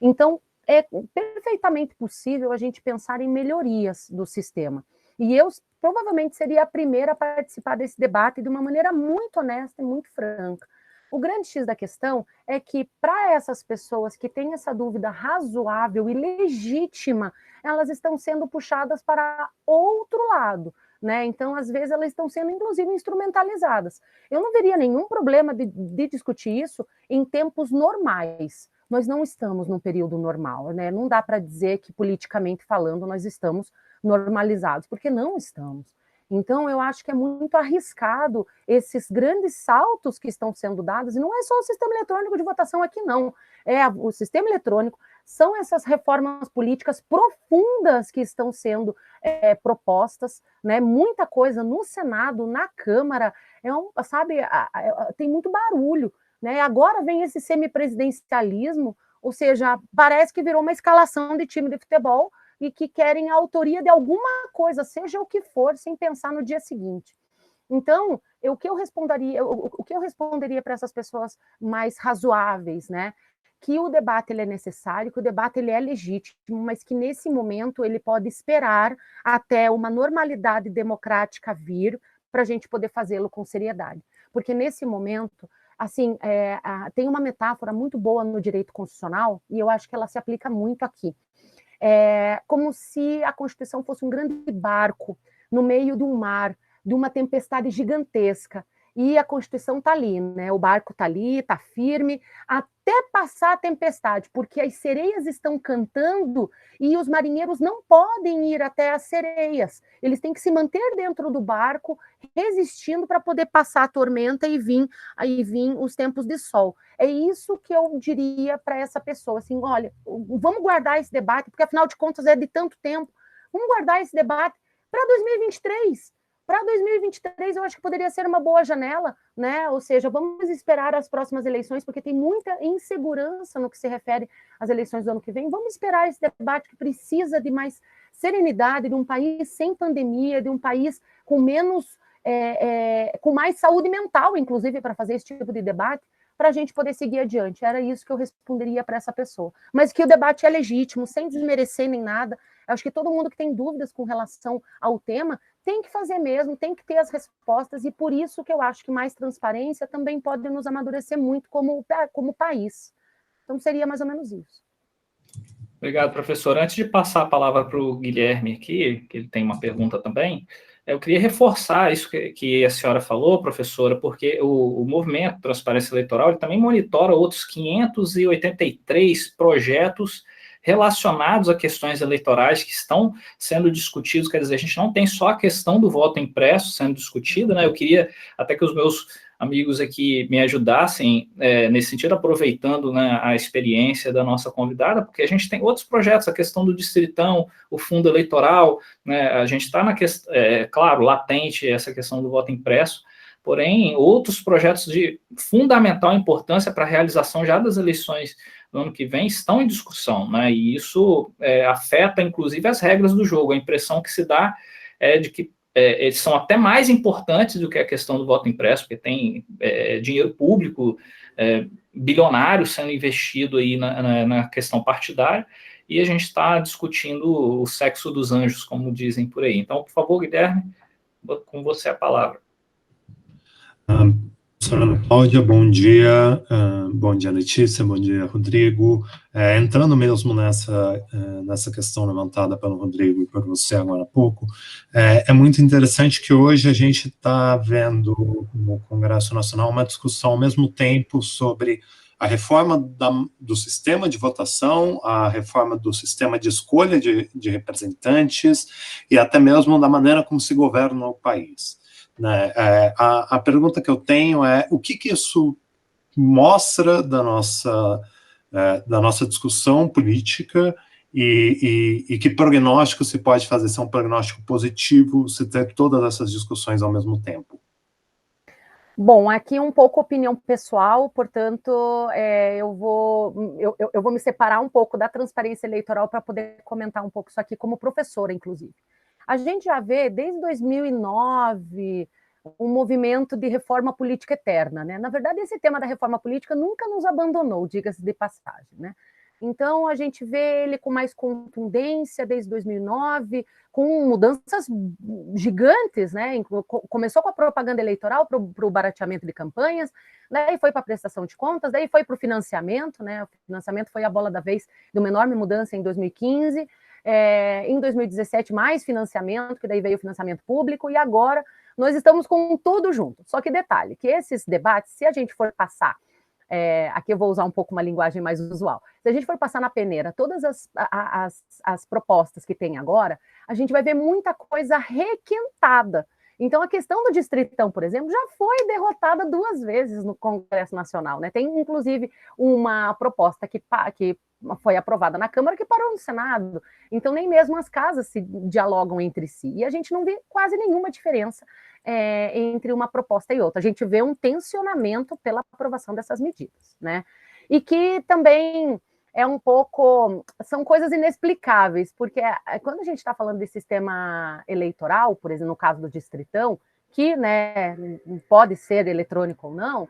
Então, é perfeitamente possível a gente pensar em melhorias do sistema. E eu provavelmente seria a primeira a participar desse debate de uma maneira muito honesta e muito franca. O grande X da questão é que, para essas pessoas que têm essa dúvida razoável e legítima, elas estão sendo puxadas para outro lado, né? Então, às vezes, elas estão sendo, inclusive, instrumentalizadas. Eu não veria nenhum problema de discutir isso em tempos normais. Nós não estamos num período normal, né? Não dá para dizer que, politicamente falando, nós estamos normalizados, porque não estamos. Então, eu acho que é muito arriscado esses grandes saltos que estão sendo dados, e não é só o sistema eletrônico de votação aqui, não. O sistema eletrônico, são essas reformas políticas profundas que estão sendo propostas, né? Muita coisa no Senado, na Câmara, tem muito barulho, né? Agora vem esse semipresidencialismo, ou seja, parece que virou uma escalação de time de futebol, e que querem a autoria de alguma coisa, seja o que for, sem pensar no dia seguinte. Então, o que eu responderia para essas pessoas mais razoáveis, né? Que o debate ele é necessário, que o debate ele é legítimo, mas que nesse momento ele pode esperar até uma normalidade democrática vir para a gente poder fazê-lo com seriedade. Porque nesse momento, assim, tem uma metáfora muito boa no direito constitucional, e eu acho que ela se aplica muito aqui. Como se a Constituição fosse um grande barco no meio de um mar, de uma tempestade gigantesca, e a Constituição está ali, né? O barco está ali, está firme, até passar a tempestade, porque as sereias estão cantando e os marinheiros não podem ir até as sereias, eles têm que se manter dentro do barco, resistindo para poder passar a tormenta e vir os tempos de sol. É isso que eu diria para essa pessoa, assim, olha, vamos guardar esse debate, porque afinal de contas é de tanto tempo, vamos guardar esse debate para 2023. Para 2023, eu acho que poderia ser uma boa janela, né? Ou seja, vamos esperar as próximas eleições, porque tem muita insegurança no que se refere às eleições do ano que vem. Vamos esperar esse debate que precisa de mais serenidade, de um país sem pandemia, de um país com com mais saúde mental, inclusive, para fazer esse tipo de debate, para a gente poder seguir adiante. Era isso que eu responderia para essa pessoa. Mas que o debate é legítimo, sem desmerecer nem nada. Eu acho que todo mundo que tem dúvidas com relação ao tema tem que fazer mesmo, tem que ter as respostas, e por isso que eu acho que mais transparência também pode nos amadurecer muito como país. Então, seria mais ou menos isso. Obrigado, professor. Antes de passar a palavra para o Guilherme aqui, que ele tem uma pergunta também, eu queria reforçar isso que a senhora falou, professora, porque o Movimento Transparência Eleitoral ele também monitora outros 583 projetos relacionados a questões eleitorais que estão sendo discutidos. Quer dizer, a gente não tem só a questão do voto impresso sendo discutida, né? Eu queria até que os meus amigos aqui me ajudassem nesse sentido, aproveitando, né, a experiência da nossa convidada, porque a gente tem outros projetos, a questão do distritão, o fundo eleitoral, né, a gente está na questão, claro, latente essa questão do voto impresso, porém, outros projetos de fundamental importância para a realização já das eleições do ano que vem estão em discussão, né? E isso afeta, inclusive, as regras do jogo. A impressão que se dá é de que eles são até mais importantes do que a questão do voto impresso, porque tem dinheiro público bilionário sendo investido aí na questão partidária, e a gente está discutindo o sexo dos anjos, como dizem por aí. Então, por favor, Guilherme, com você a palavra. Professora Ana Cláudia, bom dia. Bom dia, Letícia, bom dia, Rodrigo. Entrando mesmo nessa questão levantada pelo Rodrigo e por você agora há pouco, é muito interessante que hoje a gente está vendo no Congresso Nacional uma discussão ao mesmo tempo sobre a reforma do sistema de votação, a reforma do sistema de escolha de representantes e até mesmo da maneira como se governa o país. Né? A pergunta que eu tenho é o que isso mostra da nossa discussão política e que prognóstico se pode fazer, se é um prognóstico positivo, se ter todas essas discussões ao mesmo tempo. Bom, aqui um pouco opinião pessoal, portanto, eu vou me separar um pouco da transparência eleitoral para poder comentar um pouco isso aqui como professora, inclusive. A gente já vê, desde 2009, um movimento de reforma política eterna, né? Na verdade, esse tema da reforma política nunca nos abandonou, diga-se de passagem, né? Então, a gente vê ele com mais contundência desde 2009, com mudanças gigantes, né? Começou com a propaganda eleitoral para o barateamento de campanhas, daí foi para a prestação de contas, daí foi para o financiamento, né? O financiamento foi a bola da vez de uma enorme mudança em 2015, em 2017 mais financiamento, que daí veio o financiamento público, e agora nós estamos com tudo junto. Só que detalhe, que esses debates, se a gente for passar, aqui eu vou usar um pouco uma linguagem mais usual, se a gente for passar na peneira todas as propostas que tem agora, a gente vai ver muita coisa requentada. Então, a questão do Distritão, por exemplo, já foi derrotada 2 vezes no Congresso Nacional, né? Tem, inclusive, uma proposta que foi aprovada na Câmara que parou no Senado. Então, nem mesmo as casas se dialogam entre si. E a gente não vê quase nenhuma diferença entre uma proposta e outra. A gente vê um tensionamento pela aprovação dessas medidas, né? E que também é um pouco... São coisas inexplicáveis, porque quando a gente está falando de sistema eleitoral, por exemplo, no caso do Distritão, que, né, pode ser eletrônico ou não,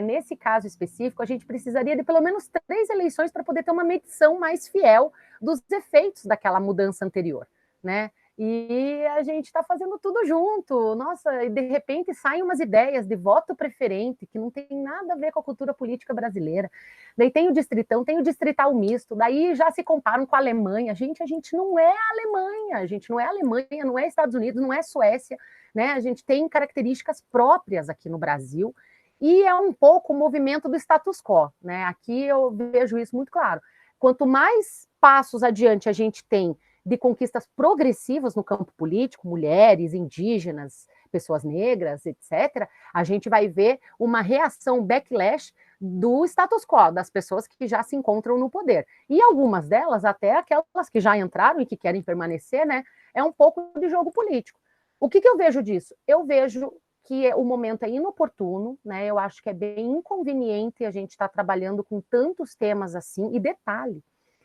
nesse caso específico, a gente precisaria de pelo menos 3 eleições para poder ter uma medição mais fiel dos efeitos daquela mudança anterior, né? E a gente está fazendo tudo junto, nossa, e de repente saem umas ideias de voto preferente que não tem nada a ver com a cultura política brasileira. Daí tem o Distritão, tem o Distrital misto, daí já se comparam com a Alemanha. Gente, a gente não é a Alemanha, a gente não é a Alemanha, não é Estados Unidos, não é Suécia, né? A gente tem características próprias aqui no Brasil, e é um pouco o movimento do status quo, né? Aqui eu vejo isso muito claro. Quanto mais passos adiante a gente tem de conquistas progressivas no campo político, mulheres, indígenas, pessoas negras, etc., a gente vai ver uma reação backlash do status quo, das pessoas que já se encontram no poder. E algumas delas, até aquelas que já entraram e que querem permanecer, né, é um pouco de jogo político. O que eu vejo disso? Eu vejo que o momento é inoportuno, né? Eu acho que é bem inconveniente a gente estar trabalhando com tantos temas assim, e detalhe,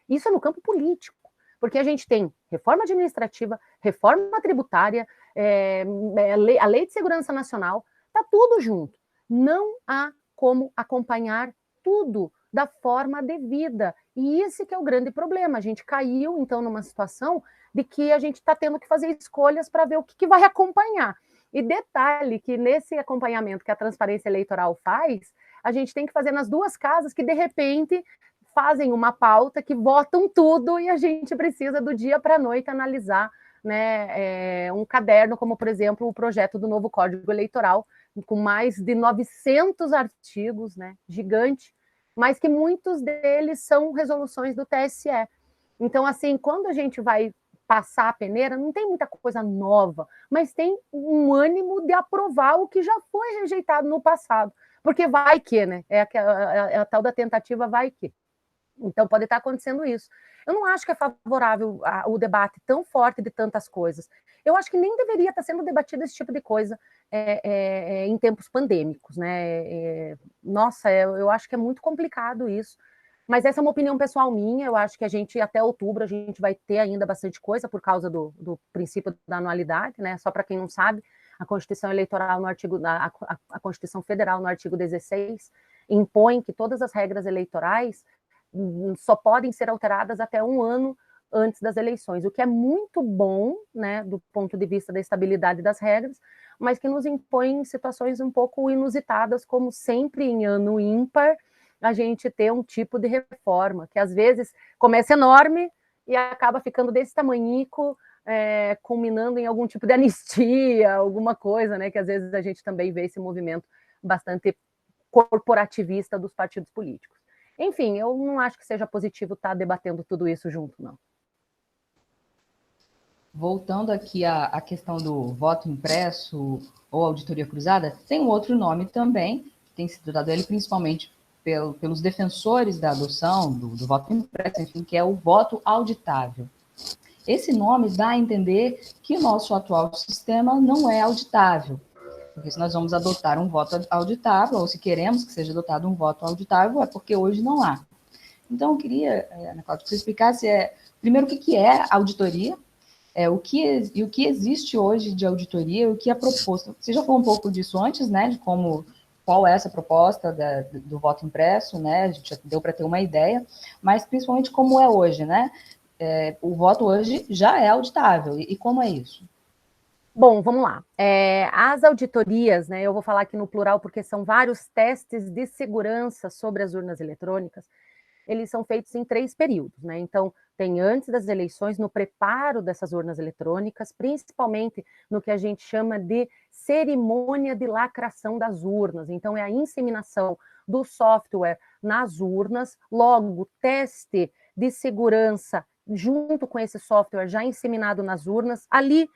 isso é no campo político, porque a gente tem reforma administrativa, reforma tributária, a lei de segurança nacional, está tudo junto. Não há como acompanhar tudo da forma devida. E esse que é o grande problema. A gente caiu, então, numa situação de que a gente está tendo que fazer escolhas para ver o que vai acompanhar. E detalhe que nesse acompanhamento que a transparência eleitoral faz, a gente tem que fazer nas 2 casas que, de repente, fazem uma pauta que votam tudo e a gente precisa do dia para a noite analisar, né, um caderno, como, por exemplo, o projeto do novo Código Eleitoral, com mais de 900 artigos, né, gigante, mas que muitos deles são resoluções do TSE. Então, assim, quando a gente vai passar a peneira, não tem muita coisa nova, mas tem um ânimo de aprovar o que já foi rejeitado no passado, porque vai que, né, é a tal da tentativa vai que. Então, pode estar acontecendo isso. Eu não acho que é favorável o debate tão forte de tantas coisas. Eu acho que nem deveria estar sendo debatido esse tipo de coisa em tempos pandêmicos, né? Nossa, eu acho que é muito complicado isso. Mas essa é uma opinião pessoal minha, eu acho que a gente, até outubro, a gente vai ter ainda bastante coisa por causa do princípio da anualidade, né? Só para quem não sabe, a Constituição Eleitoral no artigo, a Constituição Federal no artigo 16 impõe que todas as regras eleitorais só podem ser alteradas até um ano antes das eleições, o que é muito bom, né, do ponto de vista da estabilidade das regras, mas que nos impõe situações um pouco inusitadas, como sempre em ano ímpar, a gente ter um tipo de reforma, que às vezes começa enorme e acaba ficando desse tamanhico, culminando em algum tipo de anistia, alguma coisa, né, que às vezes a gente também vê esse movimento bastante corporativista dos partidos políticos. Enfim, eu não acho que seja positivo estar debatendo tudo isso junto, não. Voltando aqui à questão do voto impresso ou auditoria cruzada, tem um outro nome também, que tem sido dado ele principalmente pelos defensores da adoção do voto impresso, enfim, que é o voto auditável. Esse nome dá a entender que o nosso atual sistema não é auditável, porque se nós vamos adotar um voto auditável, ou se queremos que seja adotado um voto auditável, é porque hoje não há. Então, eu queria, Ana Cláudia, que você explicasse, primeiro, o que é auditoria, o que existe hoje de auditoria, o que é proposto. Você já falou um pouco disso antes, né, de qual é essa proposta do voto impresso, né, a gente já deu para ter uma ideia, mas principalmente como é hoje, né, o voto hoje já é auditável, e como é isso? Bom, vamos lá. As auditorias, né, eu vou falar aqui no plural porque são vários testes de segurança sobre as urnas eletrônicas, eles são feitos em 3 períodos, né? Então, tem antes das eleições, no preparo dessas urnas eletrônicas, principalmente no que a gente chama de cerimônia de lacração das urnas. Então, é a inseminação do software nas urnas, logo, teste de segurança junto com esse software já inseminado nas urnas, ali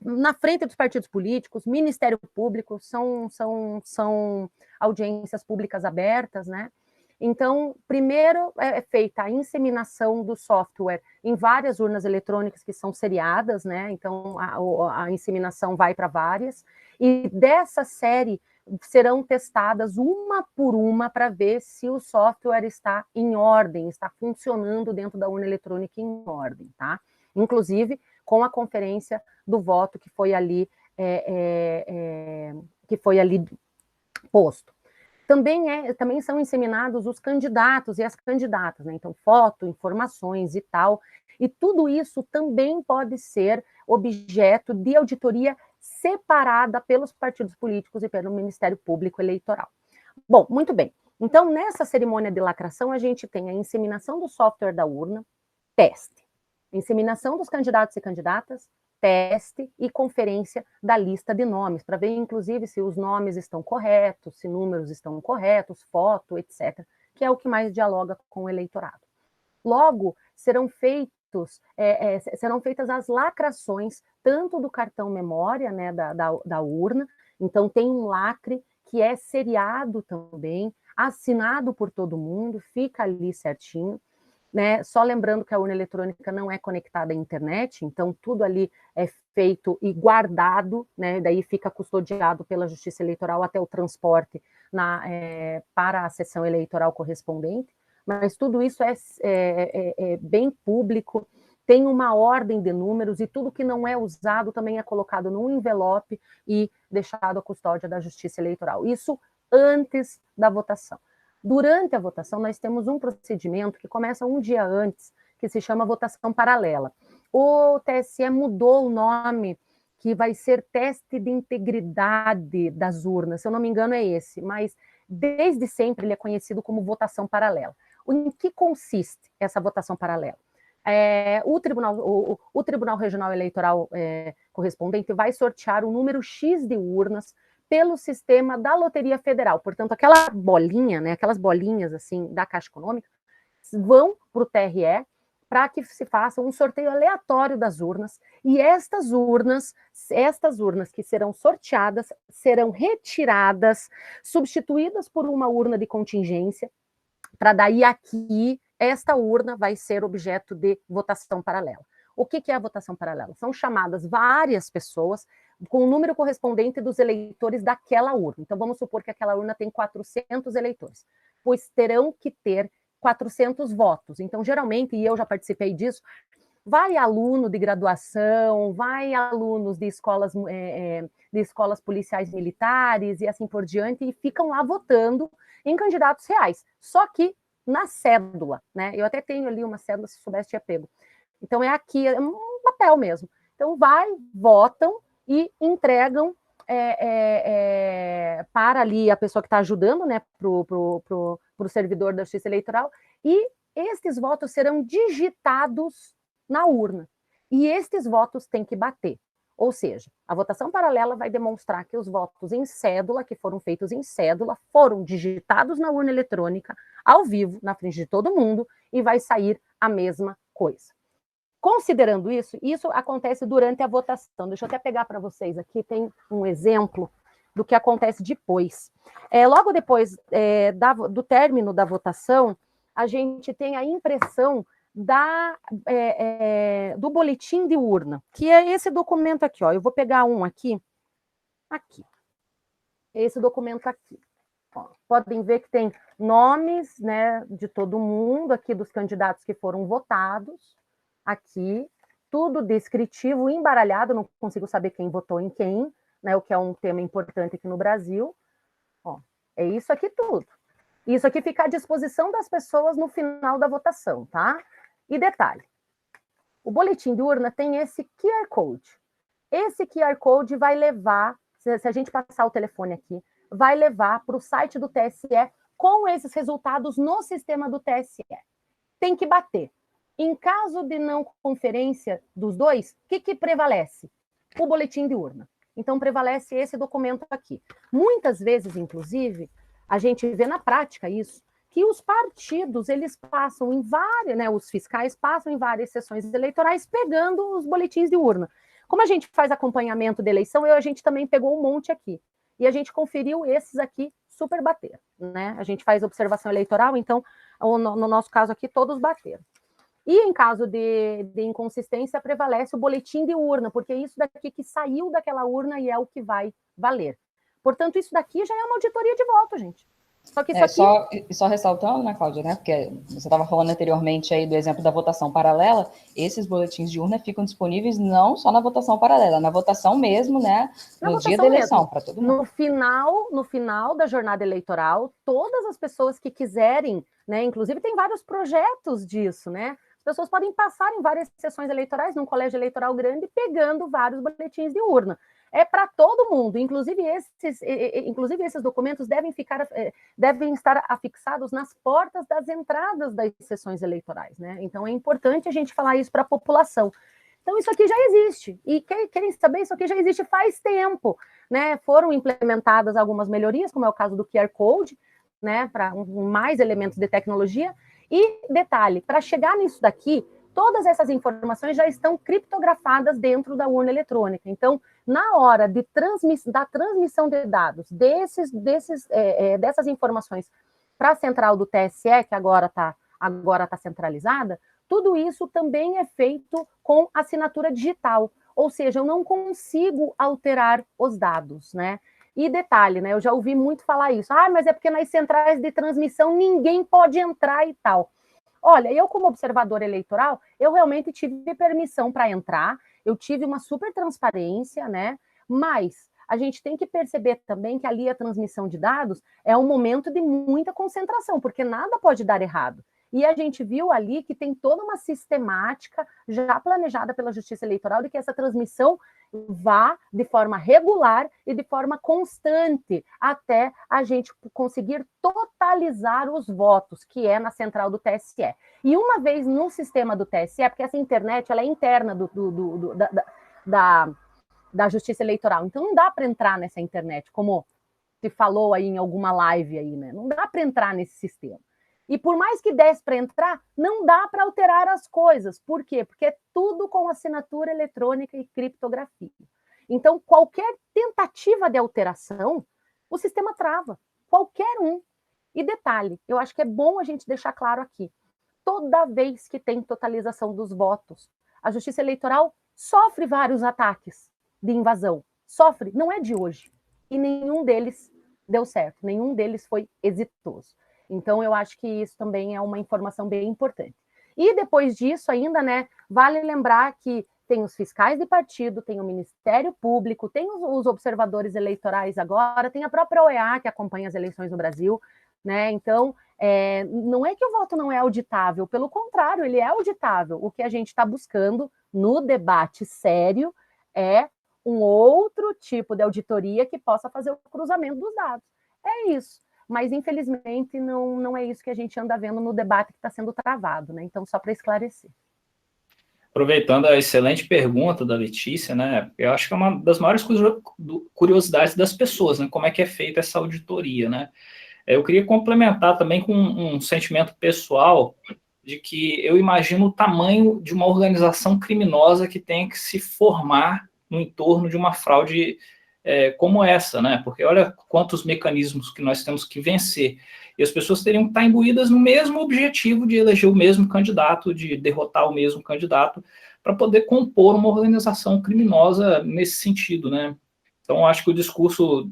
na frente dos partidos políticos, Ministério Público, são audiências públicas abertas, né? Então, primeiro é feita a inseminação do software em várias urnas eletrônicas que são seriadas, né? Então, a inseminação vai para várias, e dessa série serão testadas uma por uma para ver se o software está em ordem, está funcionando dentro da urna eletrônica em ordem, tá? Inclusive, com a conferência do voto que foi ali posto. Também são inseminados os candidatos e as candidatas, né? Então, foto, informações e tal. E tudo isso também pode ser objeto de auditoria separada pelos partidos políticos e pelo Ministério Público Eleitoral. Bom, muito bem. Então, nessa cerimônia de lacração, a gente tem a inseminação do software da urna, teste. Inseminação dos candidatos e candidatas, teste e conferência da lista de nomes, para ver, inclusive, se os nomes estão corretos, se números estão corretos, foto, etc., que é o que mais dialoga com o eleitorado. Logo, serão feitas as lacrações, tanto do cartão memória, né, da urna, então tem um lacre que é seriado também, assinado por todo mundo, fica ali certinho, né? Só lembrando que a urna eletrônica não é conectada à internet, então tudo ali é feito e guardado, né? Daí fica custodiado pela Justiça Eleitoral até o transporte para a sessão eleitoral correspondente, mas tudo isso é bem público, tem uma ordem de números e tudo que não é usado também é colocado num envelope e deixado à custódia da Justiça Eleitoral. Isso antes da votação. Durante a votação, nós temos um procedimento que começa um dia antes, que se chama votação paralela. O TSE mudou o nome, que vai ser teste de integridade das urnas, se eu não me engano é esse, mas desde sempre ele é conhecido como votação paralela. Em que consiste essa votação paralela? O Tribunal Regional Eleitoral correspondente vai sortear o número X de urnas pelo sistema da Loteria Federal. Portanto, aquela bolinha, né, aquelas bolinhas assim da Caixa Econômica, vão para o TRE para que se faça um sorteio aleatório das urnas, e estas urnas que serão sorteadas, serão retiradas, substituídas por uma urna de contingência, para daí aqui, esta urna vai ser objeto de votação paralela. O que é a votação paralela? São chamadas várias pessoas com o número correspondente dos eleitores daquela urna. Então, vamos supor que aquela urna tem 400 eleitores, pois terão que ter 400 votos. Então, geralmente, e eu já participei disso, vai aluno de graduação, vai alunos de escolas policiais militares e assim por diante, e ficam lá votando em candidatos reais. Só que na cédula, né? Eu até tenho ali uma cédula, se soubesse, tinha pego. Então, é aqui, é um papel mesmo. Então, votam e entregam para ali a pessoa que está ajudando, né, para o servidor da Justiça Eleitoral, e estes votos serão digitados na urna. E estes votos têm que bater. Ou seja, a votação paralela vai demonstrar que os votos em cédula, que foram feitos em cédula, foram digitados na urna eletrônica, ao vivo, na frente de todo mundo, e vai sair a mesma coisa. Considerando isso, isso acontece durante a votação. Deixa eu até pegar para vocês aqui, tem um exemplo do que acontece depois. Logo depois do término da votação, a gente tem a impressão do boletim de urna, que é esse documento aqui, ó. Eu vou pegar um aqui. Esse documento aqui. Ó, podem ver que tem nomes, né, de todo mundo, aqui dos candidatos que foram votados, aqui, tudo descritivo, embaralhado, não consigo saber quem votou em quem, né, o que é um tema importante aqui no Brasil. Ó, é isso aqui tudo. Isso aqui fica à disposição das pessoas no final da votação, tá? E detalhe, o boletim de urna tem esse QR Code. Esse QR Code vai levar, se a gente passar o telefone aqui, vai levar para o site do TSE com esses resultados no sistema do TSE. Tem que bater. Em caso de não conferência dos dois, o que prevalece? O boletim de urna. Então, prevalece esse documento aqui. Muitas vezes, inclusive, a gente vê na prática isso, que os partidos, eles passam em várias, né, os fiscais passam em várias sessões eleitorais pegando os boletins de urna. Como a gente faz acompanhamento da eleição, a gente também pegou um monte aqui. E a gente conferiu esses aqui super bateram, né? A gente faz observação eleitoral, então, no nosso caso aqui, todos bateram. E em caso de inconsistência, prevalece o boletim de urna, porque é isso daqui que saiu daquela urna e é o que vai valer. Portanto, isso daqui já é uma auditoria de voto, gente. Só que isso aqui... só ressaltando, né, Cláudia, né, porque você estava falando anteriormente aí do exemplo da votação paralela, esses boletins de urna ficam disponíveis não só na votação paralela, na votação mesmo, né, no dia da eleição, para todo mundo. No final da jornada eleitoral, todas as pessoas que quiserem, né, inclusive tem vários projetos disso, né, as pessoas podem passar em várias sessões eleitorais, num colégio eleitoral grande, pegando vários boletins de urna. É para todo mundo, inclusive esses documentos devem estar afixados nas portas das entradas das sessões eleitorais, né? Então é importante a gente falar isso para a população. Então isso aqui já existe, e querem saber, isso aqui já existe faz tempo, né? Foram implementadas algumas melhorias, como é o caso do QR Code, né? Para mais elementos de tecnologia, e detalhe, para chegar nisso daqui, todas essas informações já estão criptografadas dentro da urna eletrônica. Então, na hora da transmissão de dados dessas informações para a central do TSE, que agora tá centralizada, tudo isso também é feito com assinatura digital. Ou seja, eu não consigo alterar os dados, né? E detalhe, né? Eu já ouvi muito falar isso. Ah, mas é porque nas centrais de transmissão ninguém pode entrar e tal. Olha, eu como observador eleitoral, eu realmente tive permissão para entrar, eu tive uma super transparência, né? Mas a gente tem que perceber também que ali a transmissão de dados é um momento de muita concentração, porque nada pode dar errado. E a gente viu ali que tem toda uma sistemática já planejada pela Justiça Eleitoral de que essa transmissão vá de forma regular e de forma constante até a gente conseguir totalizar os votos, que é na central do TSE. E uma vez no sistema do TSE, porque essa internet ela é interna da Justiça Eleitoral, então não dá para entrar nessa internet, como se falou aí em alguma live aí, né? Não dá para entrar nesse sistema. E por mais que desse para entrar, não dá para alterar as coisas. Por quê? Porque é tudo com assinatura eletrônica e criptografia. Então, qualquer tentativa de alteração, o sistema trava. Qualquer um. E detalhe, eu acho que é bom a gente deixar claro aqui. Toda vez que tem totalização dos votos, a Justiça Eleitoral sofre vários ataques de invasão. Sofre, não é de hoje. E nenhum deles deu certo, nenhum deles foi exitoso. Então, eu acho que isso também é uma informação bem importante. E depois disso ainda, né, vale lembrar que tem os fiscais de partido, tem o Ministério Público, tem os observadores eleitorais agora, tem a própria OEA que acompanha as eleições no Brasil, né? Então, não é que o voto não é auditável, pelo contrário, ele é auditável. O que a gente está buscando no debate sério é um outro tipo de auditoria que possa fazer o cruzamento dos dados. É isso. Mas, infelizmente, não é isso que a gente anda vendo no debate que está sendo travado, né? Então, só para esclarecer. Aproveitando a excelente pergunta da Letícia, né, eu acho que é uma das maiores curiosidades das pessoas, né, como é que é feita essa auditoria, né. Eu queria complementar também com um sentimento pessoal de que eu imagino o tamanho de uma organização criminosa que tem que se formar no entorno de uma fraude como essa, né, porque olha quantos mecanismos que nós temos que vencer, e as pessoas teriam que estar imbuídas no mesmo objetivo de eleger o mesmo candidato, de derrotar o mesmo candidato, para poder compor uma organização criminosa nesse sentido, né. Então, acho que o discurso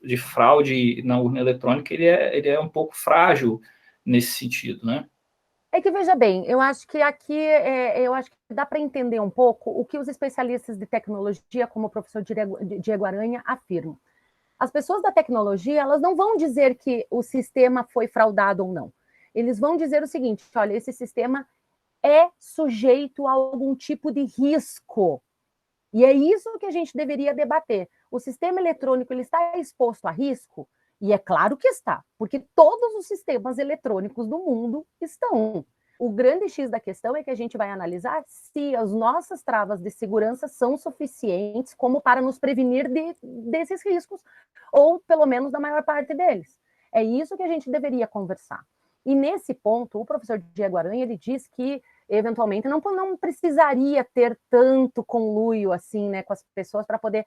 de fraude na urna eletrônica, ele é um pouco frágil nesse sentido, né. É que, veja bem, eu acho que aqui eu acho que dá para entender um pouco o que os especialistas de tecnologia, como o professor Diego Aranha, afirmam. As pessoas da tecnologia, elas não vão dizer que o sistema foi fraudado ou não. Eles vão dizer o seguinte, olha, esse sistema é sujeito a algum tipo de risco. E é isso que a gente deveria debater. O sistema eletrônico, ele está exposto a risco? E é claro que está, porque todos os sistemas eletrônicos do mundo estão. O grande X da questão é que a gente vai analisar se as nossas travas de segurança são suficientes como para nos prevenir desses riscos, ou pelo menos da maior parte deles. É isso que a gente deveria conversar. E nesse ponto, o professor Diego Aranha, ele diz que, eventualmente, não precisaria ter tanto conluio assim, né, com as pessoas para poder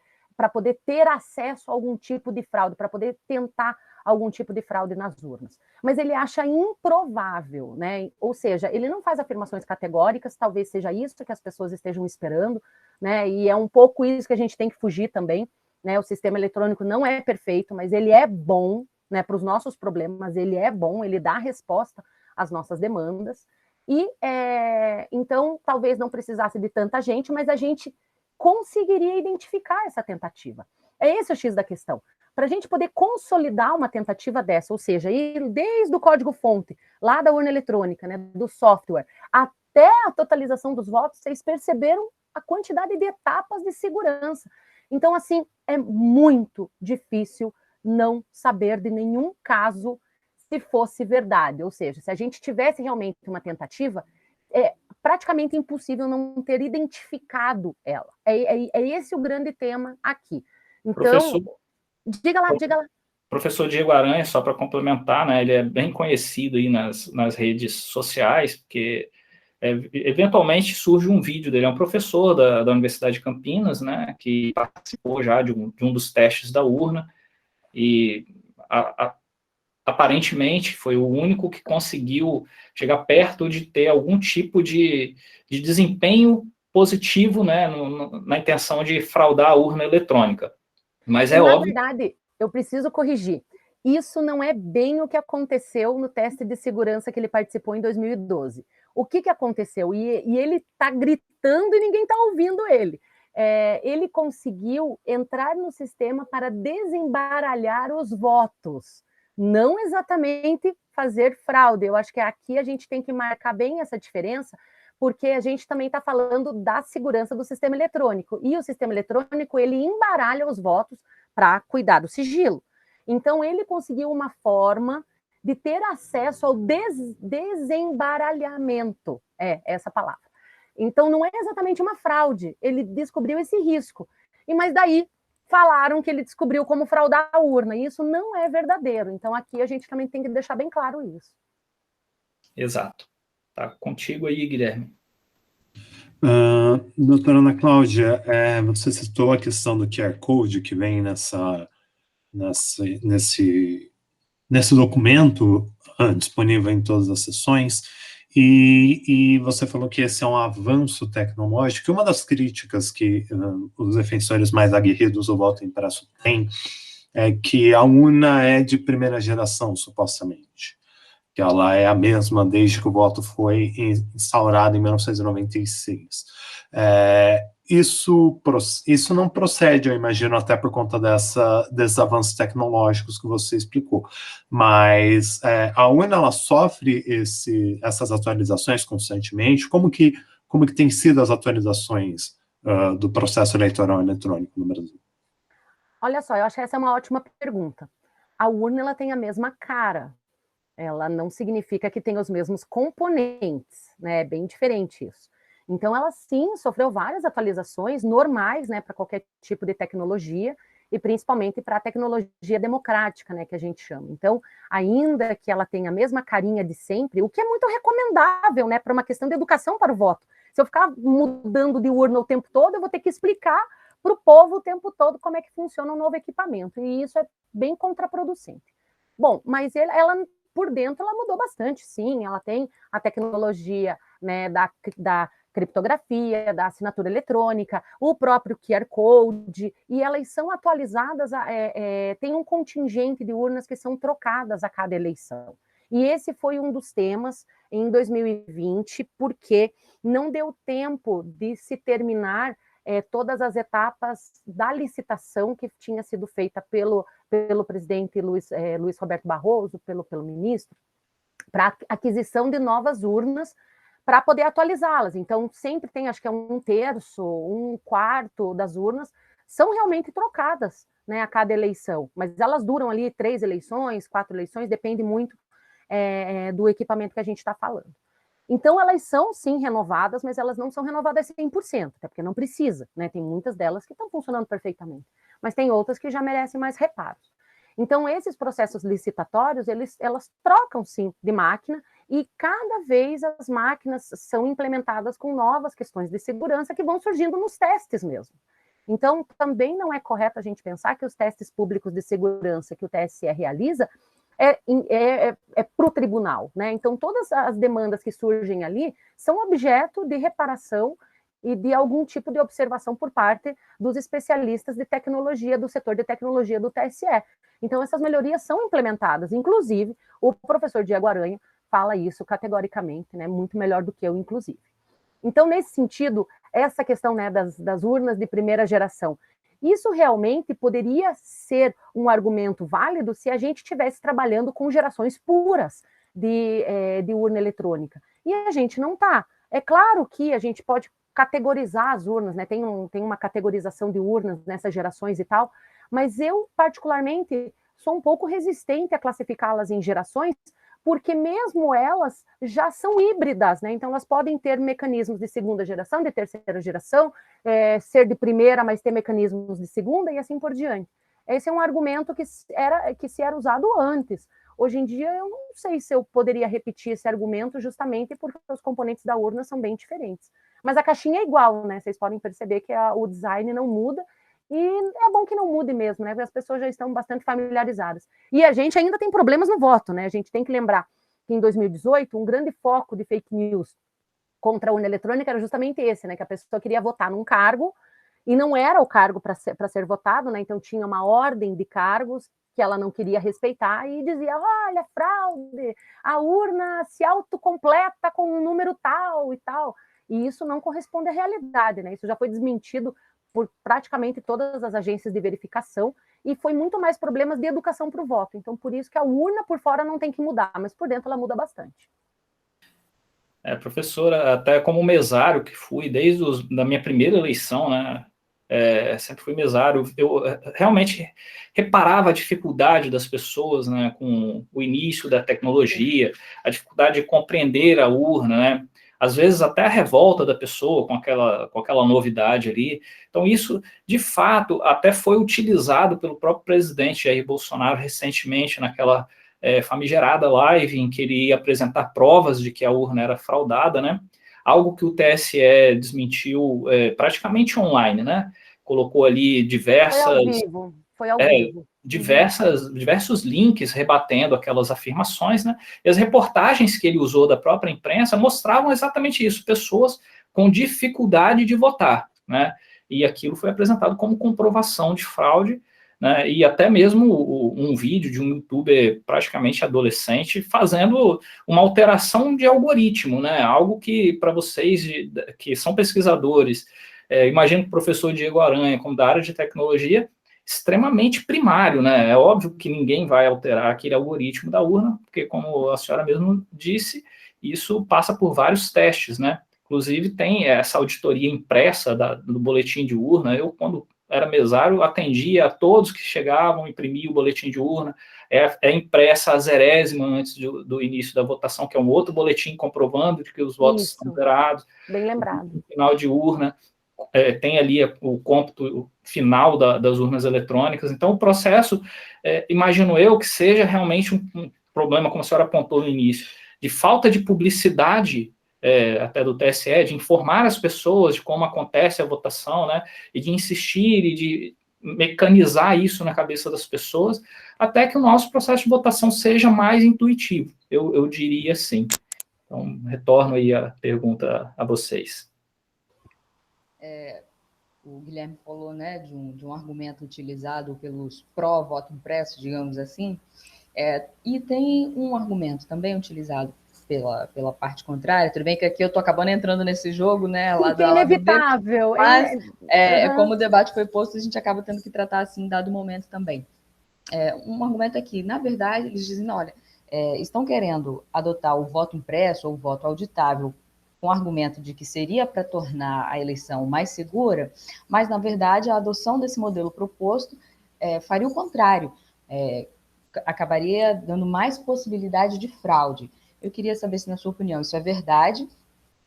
ter acesso a algum tipo de fraude, para poder tentar algum tipo de fraude nas urnas. Mas ele acha improvável, né? Ou seja, ele não faz afirmações categóricas, talvez seja isso que as pessoas estejam esperando, né? E é um pouco isso que a gente tem que fugir também, né? O sistema eletrônico não é perfeito, mas ele é bom, né, para os nossos problemas, ele é bom, ele dá resposta às nossas demandas. E, então, talvez não precisasse de tanta gente, mas a gente conseguiria identificar essa tentativa. É esse o X da questão. Para a gente poder consolidar uma tentativa dessa, ou seja, ir desde o código-fonte, lá da urna eletrônica, né, do software, até a totalização dos votos, vocês perceberam a quantidade de etapas de segurança. Então, assim, é muito difícil não saber de nenhum caso se fosse verdade. Ou seja, se a gente tivesse realmente uma tentativa, é praticamente impossível não ter identificado ela. É esse o grande tema aqui. Então, diga lá. Professor Diego Aranha, só para complementar, né, ele é bem conhecido aí nas redes sociais, porque eventualmente surge um vídeo dele, é um professor da Universidade de Campinas, né, que participou já de um dos testes da urna, e aparentemente foi o único que conseguiu chegar perto de ter algum tipo de desempenho positivo, né, na intenção de fraudar a urna eletrônica. Mas óbvio... Na verdade, eu preciso corrigir. Isso não é bem o que aconteceu no teste de segurança que ele participou em 2012. O que aconteceu? E ele está gritando e ninguém está ouvindo ele. Ele conseguiu entrar no sistema para desembaralhar os votos, não exatamente fazer fraude. Eu acho que aqui a gente tem que marcar bem essa diferença, porque a gente também está falando da segurança do sistema eletrônico, e o sistema eletrônico, ele embaralha os votos para cuidar do sigilo. Então, ele conseguiu uma forma de ter acesso ao desembaralhamento, essa palavra. Então, não é exatamente uma fraude, ele descobriu esse risco. Mas daí, falaram que ele descobriu como fraudar a urna, e isso não é verdadeiro. Então, aqui a gente também tem que deixar bem claro isso. Exato. Tá contigo aí, Guilherme. Doutora Ana Cláudia, você citou a questão do QR Code que vem nesse documento disponível em todas as sessões, e você falou que esse é um avanço tecnológico, e uma das críticas que os defensores mais aguerridos do voto impresso têm é que a urna é de primeira geração, supostamente, que ela é a mesma desde que o voto foi instaurado em 1996. Isso não procede, eu imagino, até por conta desses avanços tecnológicos que você explicou. Mas a urna, ela sofre essas atualizações constantemente? Como que tem sido as atualizações do processo eleitoral eletrônico no Brasil? Olha só, eu acho que essa é uma ótima pergunta. A urna, ela tem a mesma cara. Ela não significa que tem os mesmos componentes, né? É bem diferente isso. Então, ela sim sofreu várias atualizações normais, né, para qualquer tipo de tecnologia, e principalmente para a tecnologia democrática, né, que a gente chama. Então, ainda que ela tenha a mesma carinha de sempre, o que é muito recomendável, né, para uma questão de educação para o voto. Se eu ficar mudando de urna o tempo todo, eu vou ter que explicar para o povo o tempo todo como é que funciona o novo equipamento, e isso é bem contraproducente. Bom, mas ela por dentro ela mudou bastante, sim, ela tem a tecnologia, né, da criptografia, da assinatura eletrônica, o próprio QR Code, e elas são atualizadas, tem um contingente de urnas que são trocadas a cada eleição. E esse foi um dos temas em 2020, porque não deu tempo de se terminar todas as etapas da licitação que tinha sido feita pelo presidente Luiz Roberto Barroso, pelo ministro, para aquisição de novas urnas para poder atualizá-las. Então, sempre tem, acho que é 1/3, 1/4 das urnas são realmente trocadas, né, a cada eleição, mas elas duram ali 3 eleições, 4 eleições, depende muito do equipamento que a gente está falando. Então, elas são, sim, renovadas, mas elas não são renovadas 100%, até porque não precisa, né? Tem muitas delas que estão funcionando perfeitamente, mas tem outras que já merecem mais reparos. Então, esses processos licitatórios, elas trocam, sim, de máquina, e cada vez as máquinas são implementadas com novas questões de segurança que vão surgindo nos testes mesmo. Então, também não é correto a gente pensar que os testes públicos de segurança que o TSE realiza para o tribunal, né? Então, todas as demandas que surgem ali são objeto de reparação e de algum tipo de observação por parte dos especialistas de tecnologia, do setor de tecnologia do TSE. Então, essas melhorias são implementadas. Inclusive, o professor Diego Aranha fala isso categoricamente, né? Muito melhor do que eu, inclusive. Então, nesse sentido, essa questão, né, das urnas de primeira geração, isso realmente poderia ser um argumento válido se a gente estivesse trabalhando com gerações puras de urna eletrônica. E a gente não está. É claro que a gente pode categorizar as urnas, né? Tem uma categorização de urnas nessas gerações e tal, mas eu, particularmente, sou um pouco resistente a classificá-las em gerações, porque mesmo elas já são híbridas, né? Então elas podem ter mecanismos de segunda geração, de terceira geração, ser de primeira, mas ter mecanismos de segunda e assim por diante. Esse é um argumento que se era usado antes. Hoje em dia eu não sei se eu poderia repetir esse argumento justamente porque os componentes da urna são bem diferentes. Mas a caixinha é igual, né? Vocês podem perceber que o design não muda, e é bom que não mude mesmo, né? Porque as pessoas já estão bastante familiarizadas. E a gente ainda tem problemas no voto, né? A gente tem que lembrar que em 2018, um grande foco de fake news contra a urna eletrônica era justamente esse, né? Que a pessoa queria votar num cargo e não era o cargo para ser votado, né? Então tinha uma ordem de cargos que ela não queria respeitar e dizia, olha, fraude, a urna se autocompleta com um número tal e tal. E isso não corresponde à realidade, né? Isso já foi desmentido por praticamente todas as agências de verificação, e foi muito mais problemas de educação para o voto. Então, por isso que a urna por fora não tem que mudar, mas por dentro ela muda bastante. Professora, até como mesário que fui, desde da minha primeira eleição, né, sempre fui mesário, eu realmente reparava a dificuldade das pessoas, né, com o início da tecnologia, a dificuldade de compreender a urna, né, às vezes até a revolta da pessoa com aquela novidade ali. Então isso, de fato, até foi utilizado pelo próprio presidente Jair Bolsonaro recentemente naquela famigerada live em que ele ia apresentar provas de que a urna era fraudada, né? Algo que o TSE desmentiu praticamente online, né? Colocou ali Foi ao vivo. Diversos links rebatendo aquelas afirmações, né? E as reportagens que ele usou da própria imprensa mostravam exatamente isso, pessoas com dificuldade de votar, né? E aquilo foi apresentado como comprovação de fraude, né, e até mesmo um vídeo de um youtuber praticamente adolescente fazendo uma alteração de algoritmo, né, algo que para vocês que são pesquisadores, imagino que o professor Diego Aranha, como da área de tecnologia, extremamente primário, né, é óbvio que ninguém vai alterar aquele algoritmo da urna, porque como a senhora mesmo disse, isso passa por vários testes, né, inclusive tem essa auditoria impressa do boletim de urna. Eu, quando era mesário, atendia a todos que chegavam, imprimia o boletim de urna, é impressa a 0ª antes do início da votação, que é um outro boletim comprovando de que os votos são zerados. Bem lembrado. No final de urna, tem ali o cômputo final das urnas eletrônicas. Então, o processo, imagino eu, que seja realmente um problema, como a senhora apontou no início, de falta de publicidade, até do TSE, de informar as pessoas de como acontece a votação, né, e de insistir e de mecanizar isso na cabeça das pessoas, até que o nosso processo de votação seja mais intuitivo, eu diria assim. Então, retorno aí a pergunta a vocês. O Guilherme falou, né, de um argumento utilizado pelos pró-voto impresso, digamos assim, e tem um argumento também utilizado pela parte contrária. Tudo bem que aqui eu estou acabando entrando nesse jogo, né? Lá é inevitável. Mas, como o debate foi posto, a gente acaba tendo que tratar assim, dado o momento também. Um argumento é que, na verdade, eles dizem, olha, estão querendo adotar o voto impresso ou o voto auditável com o argumento de que seria para tornar a eleição mais segura, mas, na verdade, a adoção desse modelo proposto faria o contrário, acabaria dando mais possibilidade de fraude. Eu queria saber se, na sua opinião, isso é verdade,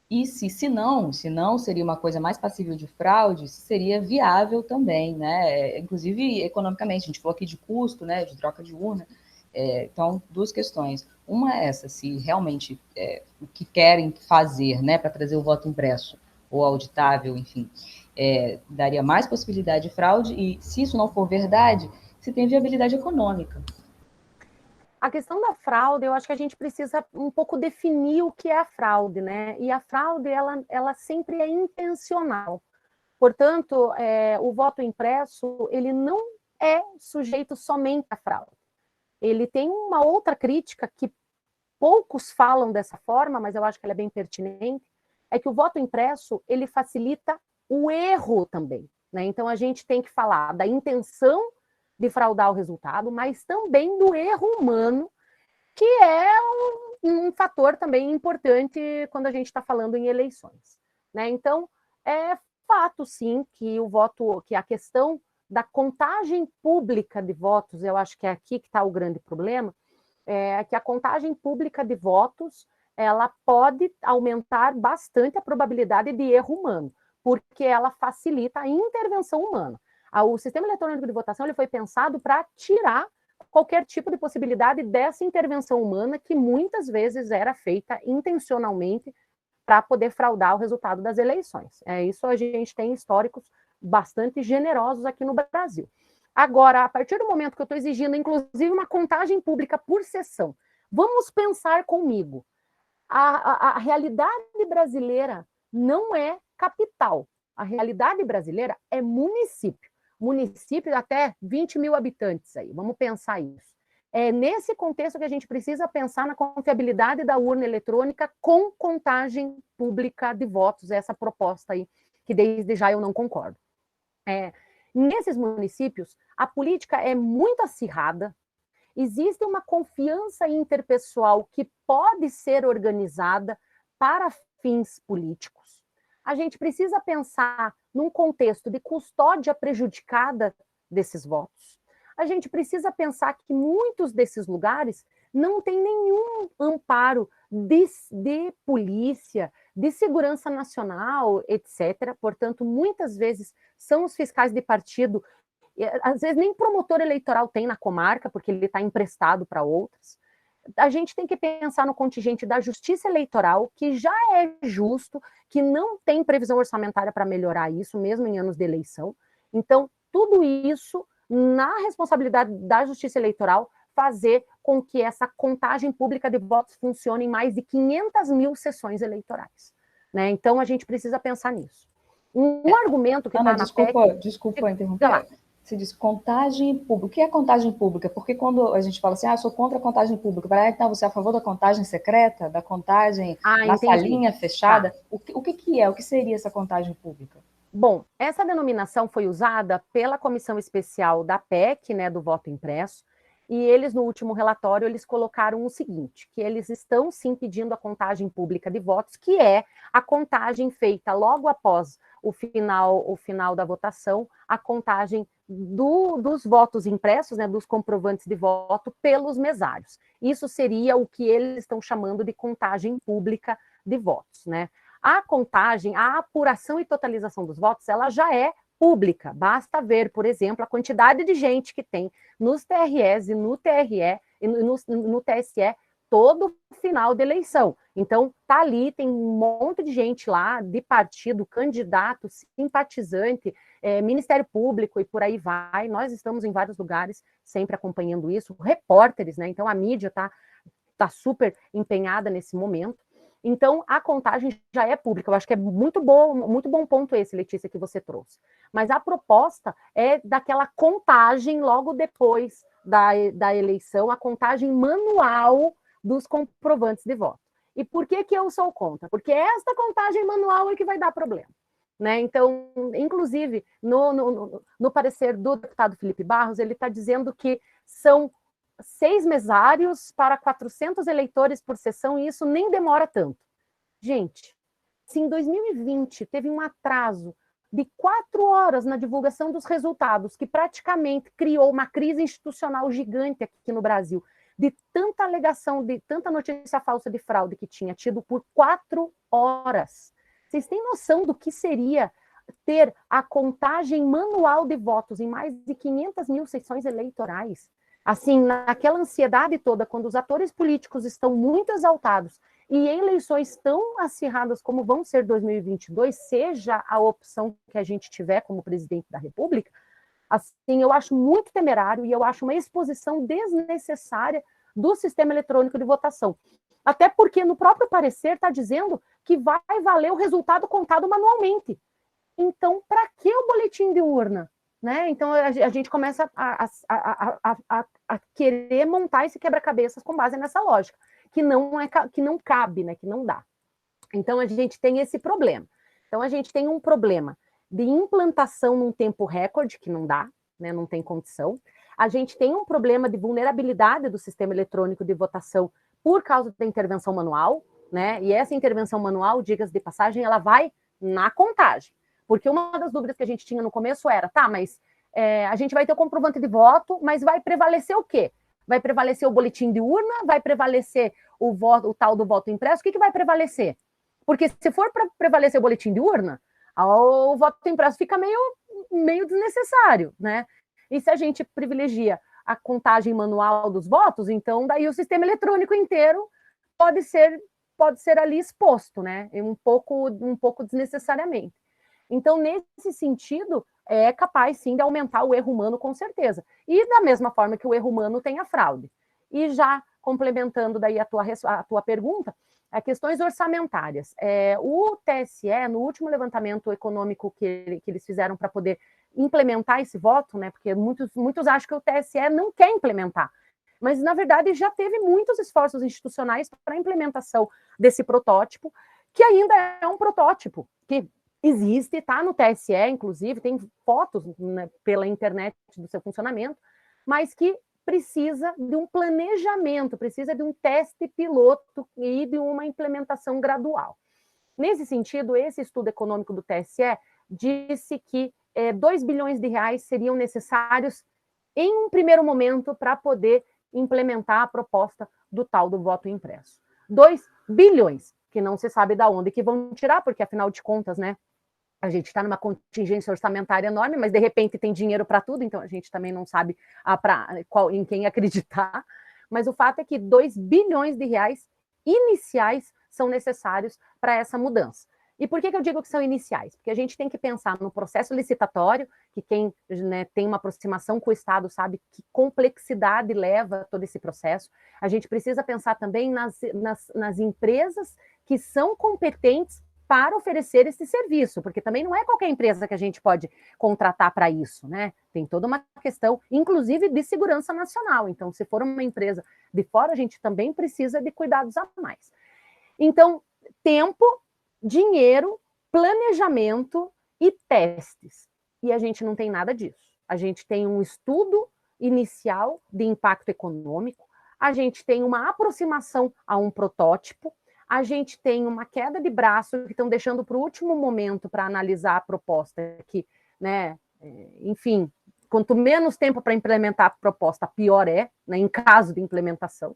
e se não seria uma coisa mais passível de fraude, seria viável também, né? Inclusive, economicamente, a gente falou aqui de custo, né, de troca de urna. Então, duas questões. Uma é essa, se realmente o que querem fazer, né, para trazer o voto impresso ou auditável, enfim, daria mais possibilidade de fraude, e se isso não for verdade, se tem viabilidade econômica. A questão da fraude, eu acho que a gente precisa um pouco definir o que é a fraude, né? E a fraude, ela sempre é intencional. Portanto, o voto impresso, ele não é sujeito somente à fraude. Ele tem uma outra crítica que poucos falam dessa forma, mas eu acho que ela é bem pertinente, é que o voto impresso, ele facilita o erro também, né? Então, a gente tem que falar da intenção de fraudar o resultado, mas também do erro humano, que é um fator também importante quando a gente está falando em eleições, né? Então, é fato, sim, que que a questão da contagem pública de votos, eu acho que é aqui que está o grande problema, que a contagem pública de votos, ela pode aumentar bastante a probabilidade de erro humano, porque ela facilita a intervenção humana. O sistema eletrônico de votação ele foi pensado para tirar qualquer tipo de possibilidade dessa intervenção humana que muitas vezes era feita intencionalmente para poder fraudar o resultado das eleições. Isso a gente tem históricos bastante generosos aqui no Brasil. Agora, a partir do momento que eu estou exigindo, inclusive, uma contagem pública por sessão, vamos pensar comigo. A realidade brasileira não é capital. A realidade brasileira é município. Município até 20 mil habitantes aí, vamos pensar isso. É nesse contexto que a gente precisa pensar na confiabilidade da urna eletrônica com contagem pública de votos, essa proposta aí, que desde já eu não concordo. Nesses municípios, a política é muito acirrada, existe uma confiança interpessoal que pode ser organizada para fins políticos. A gente precisa pensar num contexto de custódia prejudicada desses votos. A gente precisa pensar que muitos desses lugares não têm nenhum amparo de polícia, de segurança nacional, etc. Portanto, muitas vezes são os fiscais de partido, às vezes nem promotor eleitoral tem na comarca, porque ele está emprestado para outras. A gente tem que pensar no contingente da justiça eleitoral, que já é justo, que não tem previsão orçamentária para melhorar isso, mesmo em anos de eleição. Então, tudo isso, na responsabilidade da justiça eleitoral, fazer com que essa contagem pública de votos funcione em mais de 500 mil sessões eleitorais, né? Então, a gente precisa pensar nisso. Um argumento que está na desculpa interromper. Você diz contagem pública. O que é contagem pública? Porque quando a gente fala assim, eu sou contra a contagem pública, então você é a favor da contagem secreta, da contagem na salinha fechada? Tá. O que é? O que seria essa contagem pública? Bom, essa denominação foi usada pela Comissão Especial da PEC, né, do voto impresso, e eles, no último relatório, eles colocaram o seguinte, que eles estão sim pedindo a contagem pública de votos, que é a contagem feita logo após o final da votação, a contagem dos votos impressos, né, dos comprovantes de voto pelos mesários. Isso seria o que eles estão chamando de contagem pública de votos, né? A contagem, a apuração e totalização dos votos, ela já é pública. Basta ver, por exemplo, a quantidade de gente que tem nos TREs e no TRE e no TSE todo final de eleição. Então, tá ali, tem um monte de gente lá, de partido, candidato, simpatizante, Ministério Público e por aí vai. Nós estamos em vários lugares sempre acompanhando isso, repórteres, né? Então, a mídia tá super empenhada nesse momento. Então, a contagem já é pública. Eu acho que é muito bom ponto esse, Letícia, que você trouxe. Mas a proposta é daquela contagem logo depois da eleição, a contagem manual dos comprovantes de voto. E por que eu sou contra? Porque esta contagem manual é que vai dar problema. Né? Então, inclusive, no parecer do deputado Felipe Barros, ele está dizendo que são 6 mesários para 400 eleitores por sessão, e isso nem demora tanto. Gente, se em 2020 teve um atraso de 4 horas na divulgação dos resultados, que praticamente criou uma crise institucional gigante aqui no Brasil, de tanta alegação, de tanta notícia falsa de fraude que tinha tido por 4 horas. Vocês têm noção do que seria ter a contagem manual de votos em mais de 500 mil sessões eleitorais? Assim, naquela ansiedade toda, quando os atores políticos estão muito exaltados e em eleições tão acirradas como vão ser 2022, seja a opção que a gente tiver como presidente da República, assim, eu acho muito temerário e eu acho uma exposição desnecessária do sistema eletrônico de votação. Até porque no próprio parecer está dizendo que vai valer o resultado contado manualmente. Então, para que o boletim de urna? Né? Então, a gente começa a querer montar esse quebra-cabeças com base nessa lógica, que não cabe, né? Que não dá. Então, a gente tem esse problema. Então, a gente tem um problema de implantação num tempo recorde, que não dá, né? Não tem condição. A gente tem um problema de vulnerabilidade do sistema eletrônico de votação por causa da intervenção manual, né? E essa intervenção manual, diga-se de passagem, ela vai na contagem. Porque uma das dúvidas que a gente tinha no começo era, mas a gente vai ter o comprovante de voto, mas vai prevalecer o quê? Vai prevalecer o boletim de urna? Vai prevalecer o tal do voto impresso? O que vai prevalecer? Porque se for para prevalecer o boletim de urna, o voto impresso fica meio desnecessário, né? E se a gente privilegia a contagem manual dos votos, então daí o sistema eletrônico inteiro pode ser ali exposto, né? Um pouco desnecessariamente. Então, nesse sentido, é capaz, sim, de aumentar o erro humano, com certeza. E da mesma forma que o erro humano tem a fraude. E já complementando daí a tua pergunta, questões orçamentárias. O TSE, no último levantamento econômico que eles fizeram para poder implementar esse voto, né, porque muitos acham que o TSE não quer implementar, mas, na verdade, já teve muitos esforços institucionais para a implementação desse protótipo, que ainda é um protótipo, que existe, está no TSE, inclusive, tem fotos, né, pela internet do seu funcionamento, mas que precisa de um planejamento, precisa de um teste piloto e de uma implementação gradual. Nesse sentido, esse estudo econômico do TSE disse que 2 bilhões de reais seriam necessários em um primeiro momento para poder implementar a proposta do tal do voto impresso. 2 bilhões, que não se sabe de onde que vão tirar, porque, afinal de contas, né, a gente está numa contingência orçamentária enorme, mas de repente tem dinheiro para tudo, então a gente também não sabe em quem acreditar. Mas o fato é que 2 bilhões de reais iniciais são necessários para essa mudança. E por que eu digo que são iniciais? Porque a gente tem que pensar no processo licitatório, que quem, né, tem uma aproximação com o Estado sabe que complexidade leva todo esse processo. A gente precisa pensar também nas empresas que são competentes para oferecer esse serviço, porque também não é qualquer empresa que a gente pode contratar para isso, né? Tem toda uma questão, inclusive, de segurança nacional. Então, se for uma empresa de fora, a gente também precisa de cuidados a mais. Então, tempo, dinheiro, planejamento e testes. E a gente não tem nada disso. A gente tem um estudo inicial de impacto econômico, a gente tem uma aproximação a um protótipo, a gente tem uma queda de braço que estão deixando para o último momento para analisar a proposta, que, né, enfim, quanto menos tempo para implementar a proposta, pior é, né, em caso de implementação.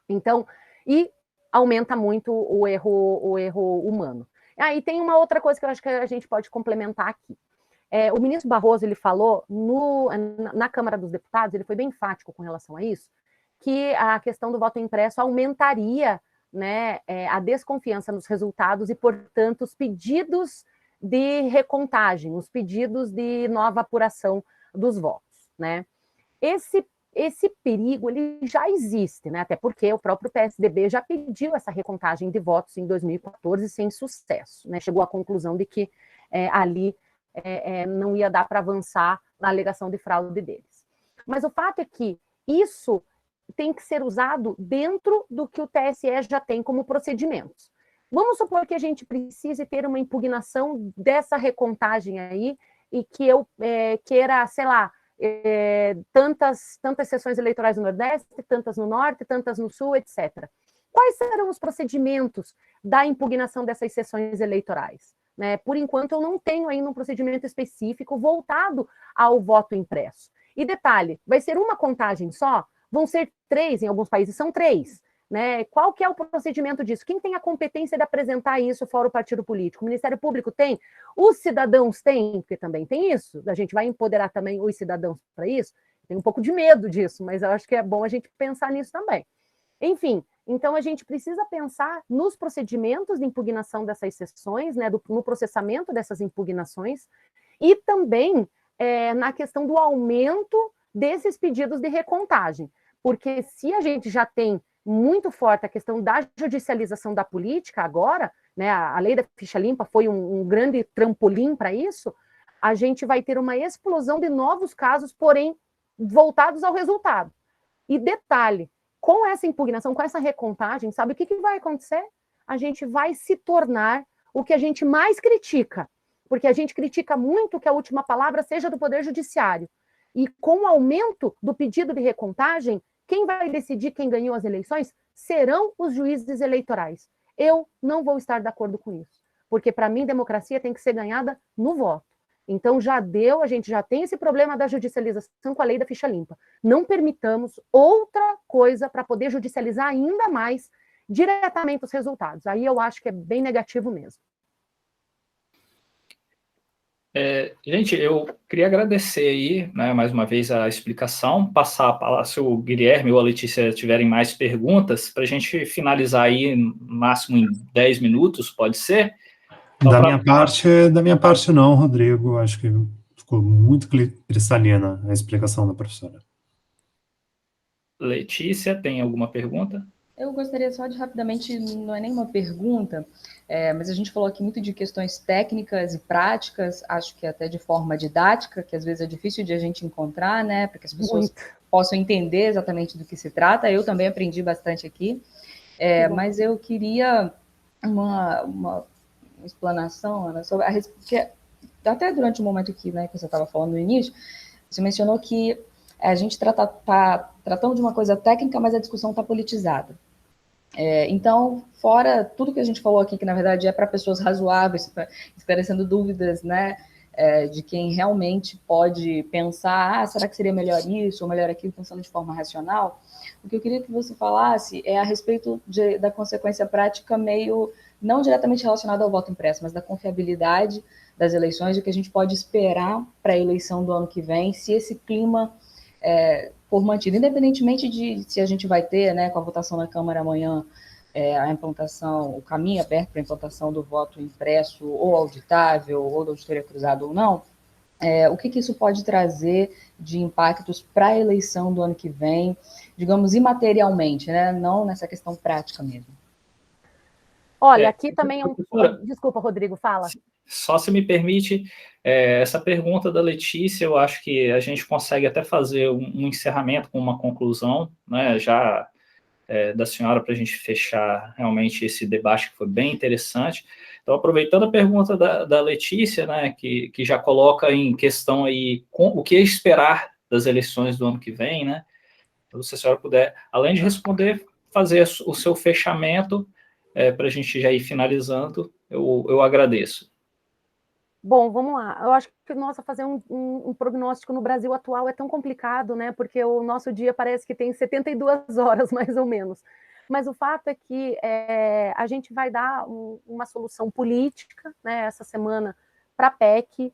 Então, e aumenta muito o erro humano. Aí tem uma outra coisa que eu acho que a gente pode complementar aqui. O ministro Barroso, ele falou na Câmara dos Deputados, ele foi bem enfático com relação a isso, que a questão do voto impresso aumentaria, né, a desconfiança nos resultados e, portanto, os pedidos de recontagem, os pedidos de nova apuração dos votos, né? Esse perigo, ele já existe, né? Até porque o próprio PSDB já pediu essa recontagem de votos em 2014 sem sucesso, né? Chegou à conclusão de que ali não ia dar para avançar na alegação de fraude deles. Mas o fato é que isso tem que ser usado dentro do que o TSE já tem como procedimentos. Vamos supor que a gente precise ter uma impugnação dessa recontagem aí e que eu queira, sei lá, tantas sessões eleitorais no Nordeste, tantas no Norte, tantas no Sul, etc. Quais serão os procedimentos da impugnação dessas sessões eleitorais? Né? Por enquanto, eu não tenho ainda um procedimento específico voltado ao voto impresso. E detalhe, vai ser uma contagem só? Vão ser 3, em alguns países são 3. Né? Qual que é o procedimento disso? Quem tem a competência de apresentar isso fora o partido político? O Ministério Público tem? Os cidadãos têm? Porque também tem isso. A gente vai empoderar também os cidadãos para isso? Tem um pouco de medo disso, mas eu acho que é bom a gente pensar nisso também. Enfim, então a gente precisa pensar nos procedimentos de impugnação dessas sessões, né, no processamento dessas impugnações, e também na questão do aumento desses pedidos de recontagem. Porque se a gente já tem muito forte a questão da judicialização da política agora, né, a lei da ficha limpa foi um grande trampolim para isso, a gente vai ter uma explosão de novos casos, porém, voltados ao resultado. E detalhe, com essa impugnação, com essa recontagem, sabe o que vai acontecer? A gente vai se tornar o que a gente mais critica, porque a gente critica muito que a última palavra seja do Poder Judiciário. E com o aumento do pedido de recontagem, quem vai decidir quem ganhou as eleições serão os juízes eleitorais. Eu não vou estar de acordo com isso, porque para mim democracia tem que ser ganhada no voto. Então já deu, a gente já tem esse problema da judicialização com a lei da ficha limpa. Não permitamos outra coisa para poder judicializar ainda mais diretamente os resultados. Aí eu acho que é bem negativo mesmo. Gente, eu queria agradecer aí, né, mais uma vez a explicação, passar a palavra, se o Guilherme ou a Letícia tiverem mais perguntas, para a gente finalizar aí no máximo em 10 minutos, pode ser? Da minha parte não, Rodrigo, acho que ficou muito cristalina a explicação da professora. Letícia, tem alguma pergunta? Eu gostaria só de rapidamente, não é nenhuma pergunta, mas a gente falou aqui muito de questões técnicas e práticas, acho que até de forma didática, que às vezes é difícil de a gente encontrar, né, para que as pessoas possam entender exatamente do que se trata. Eu também aprendi bastante aqui, mas eu queria uma explanação, Ana, sobre porque até durante o momento aqui, né, que você estava falando no início, você mencionou que a gente está tratando de uma coisa técnica, mas a discussão está politizada. Então, fora tudo que a gente falou aqui, que na verdade é para pessoas razoáveis, esclarecendo dúvidas, né, de quem realmente pode pensar, será que seria melhor isso ou melhor aquilo, pensando de forma racional, o que eu queria que você falasse é a respeito da consequência prática meio, não diretamente relacionada ao voto impresso, mas da confiabilidade das eleições, o que a gente pode esperar para a eleição do ano que vem, se esse clima for mantido, independentemente de se a gente vai ter, né, com a votação na Câmara amanhã, a implantação, o caminho aberto para a implantação do voto impresso ou auditável, ou da auditoria cruzada ou não, o que isso pode trazer de impactos para a eleição do ano que vem, digamos, imaterialmente, né, não nessa questão prática mesmo. Olha, aqui também é um... Professora, Desculpa, Rodrigo, fala. só se me permite, essa pergunta da Letícia, eu acho que a gente consegue até fazer um encerramento com uma conclusão, né, já da senhora, para a gente fechar realmente esse debate que foi bem interessante. Então, aproveitando a pergunta da Letícia, né, que já coloca em questão aí o que esperar das eleições do ano que vem, né, então, se a senhora puder, além de responder, fazer o seu fechamento, para a gente já ir finalizando, eu agradeço. Bom, vamos lá. Eu acho que, nossa, fazer um prognóstico no Brasil atual é tão complicado, né? Porque o nosso dia parece que tem 72 horas, mais ou menos. Mas o fato é que a gente vai dar uma solução política, né, essa semana para a PEC.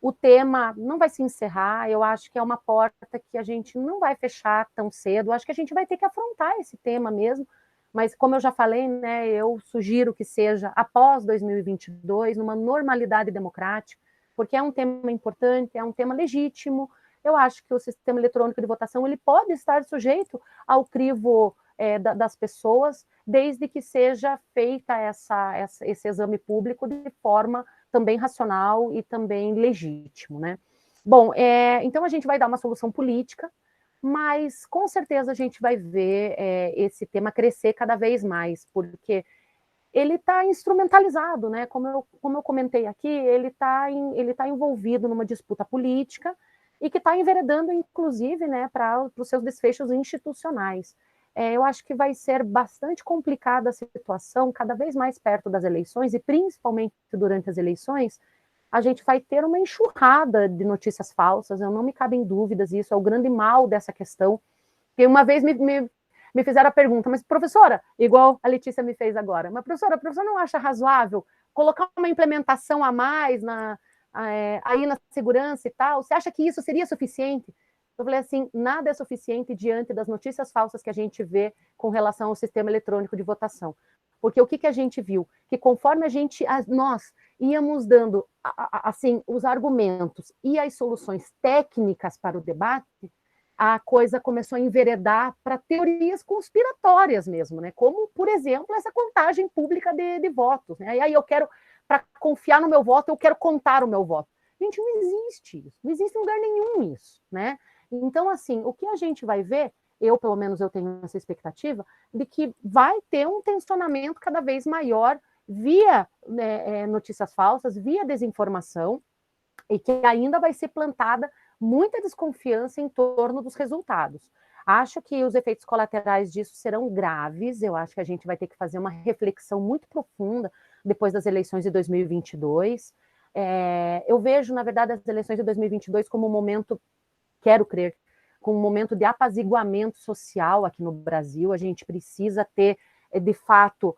O tema não vai se encerrar, eu acho que é uma porta que a gente não vai fechar tão cedo. Eu acho que a gente vai ter que afrontar esse tema mesmo. Mas, como eu já falei, né, eu sugiro que seja após 2022, numa normalidade democrática, porque é um tema importante, é um tema legítimo. Eu acho que o sistema eletrônico de votação ele pode estar sujeito ao crivo das pessoas, desde que seja feita esse exame público de forma também racional e também legítimo, né? Bom, então a gente vai dar uma solução política, mas com certeza a gente vai ver esse tema crescer cada vez mais, porque ele está instrumentalizado, né? Como eu comentei aqui, ele tá envolvido numa disputa política e que está enveredando, inclusive, né, para os seus desfechos institucionais. Eu acho que vai ser bastante complicada a situação, cada vez mais perto das eleições, e principalmente durante as eleições, a gente vai ter uma enxurrada de notícias falsas, eu não me cabem dúvidas, isso é o grande mal dessa questão. Porque uma vez me fizeram a pergunta, mas professora, igual a Letícia me fez agora, mas professora, a professora não acha razoável colocar uma implementação a mais aí na segurança e tal? Você acha que isso seria suficiente? Eu falei assim, nada é suficiente diante das notícias falsas que a gente vê com relação ao sistema eletrônico de votação. Porque o que a gente viu? Que conforme nós íamos dando assim os argumentos e as soluções técnicas para o debate, a coisa começou a enveredar para teorias conspiratórias mesmo, né? Como, por exemplo, essa contagem pública de votos. Né? E aí eu quero, para confiar no meu voto, eu quero contar o meu voto. Gente, não existe isso. Não existe em lugar nenhum isso, né? Então, assim, o que a gente vai ver, pelo menos eu tenho essa expectativa, de que vai ter um tensionamento cada vez maior via notícias falsas, via desinformação, e que ainda vai ser plantada muita desconfiança em torno dos resultados. Acho que os efeitos colaterais disso serão graves, eu acho que a gente vai ter que fazer uma reflexão muito profunda depois das eleições de 2022. Eu vejo, na verdade, as eleições de 2022 como um momento, quero crer, com um momento de apaziguamento social aqui no Brasil. A gente precisa ter, de fato,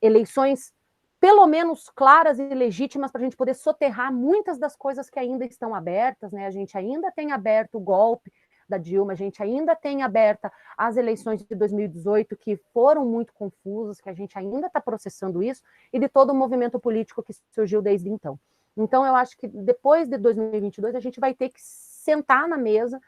eleições pelo menos claras e legítimas para a gente poder soterrar muitas das coisas que ainda estão abertas, né? A gente ainda tem aberto o golpe da Dilma, a gente ainda tem aberta as eleições de 2018, que foram muito confusas, que a gente ainda está processando isso, e de todo o movimento político que surgiu desde então. Então, eu acho que depois de 2022, a gente vai ter que sentar na mesa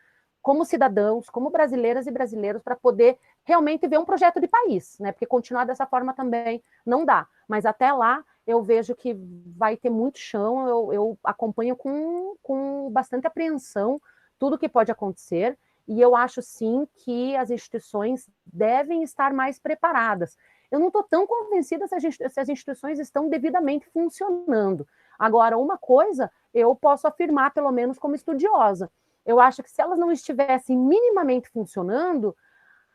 como cidadãos, como brasileiras e brasileiros, para poder realmente ver um projeto de país, né? Porque continuar dessa forma também não dá. Mas até lá, eu vejo que vai ter muito chão, eu acompanho com bastante apreensão tudo que pode acontecer, e eu acho, sim, que as instituições devem estar mais preparadas. Eu não estou tão convencida se as instituições estão devidamente funcionando. Agora, uma coisa eu posso afirmar, pelo menos como estudiosa, eu acho que se elas não estivessem minimamente funcionando,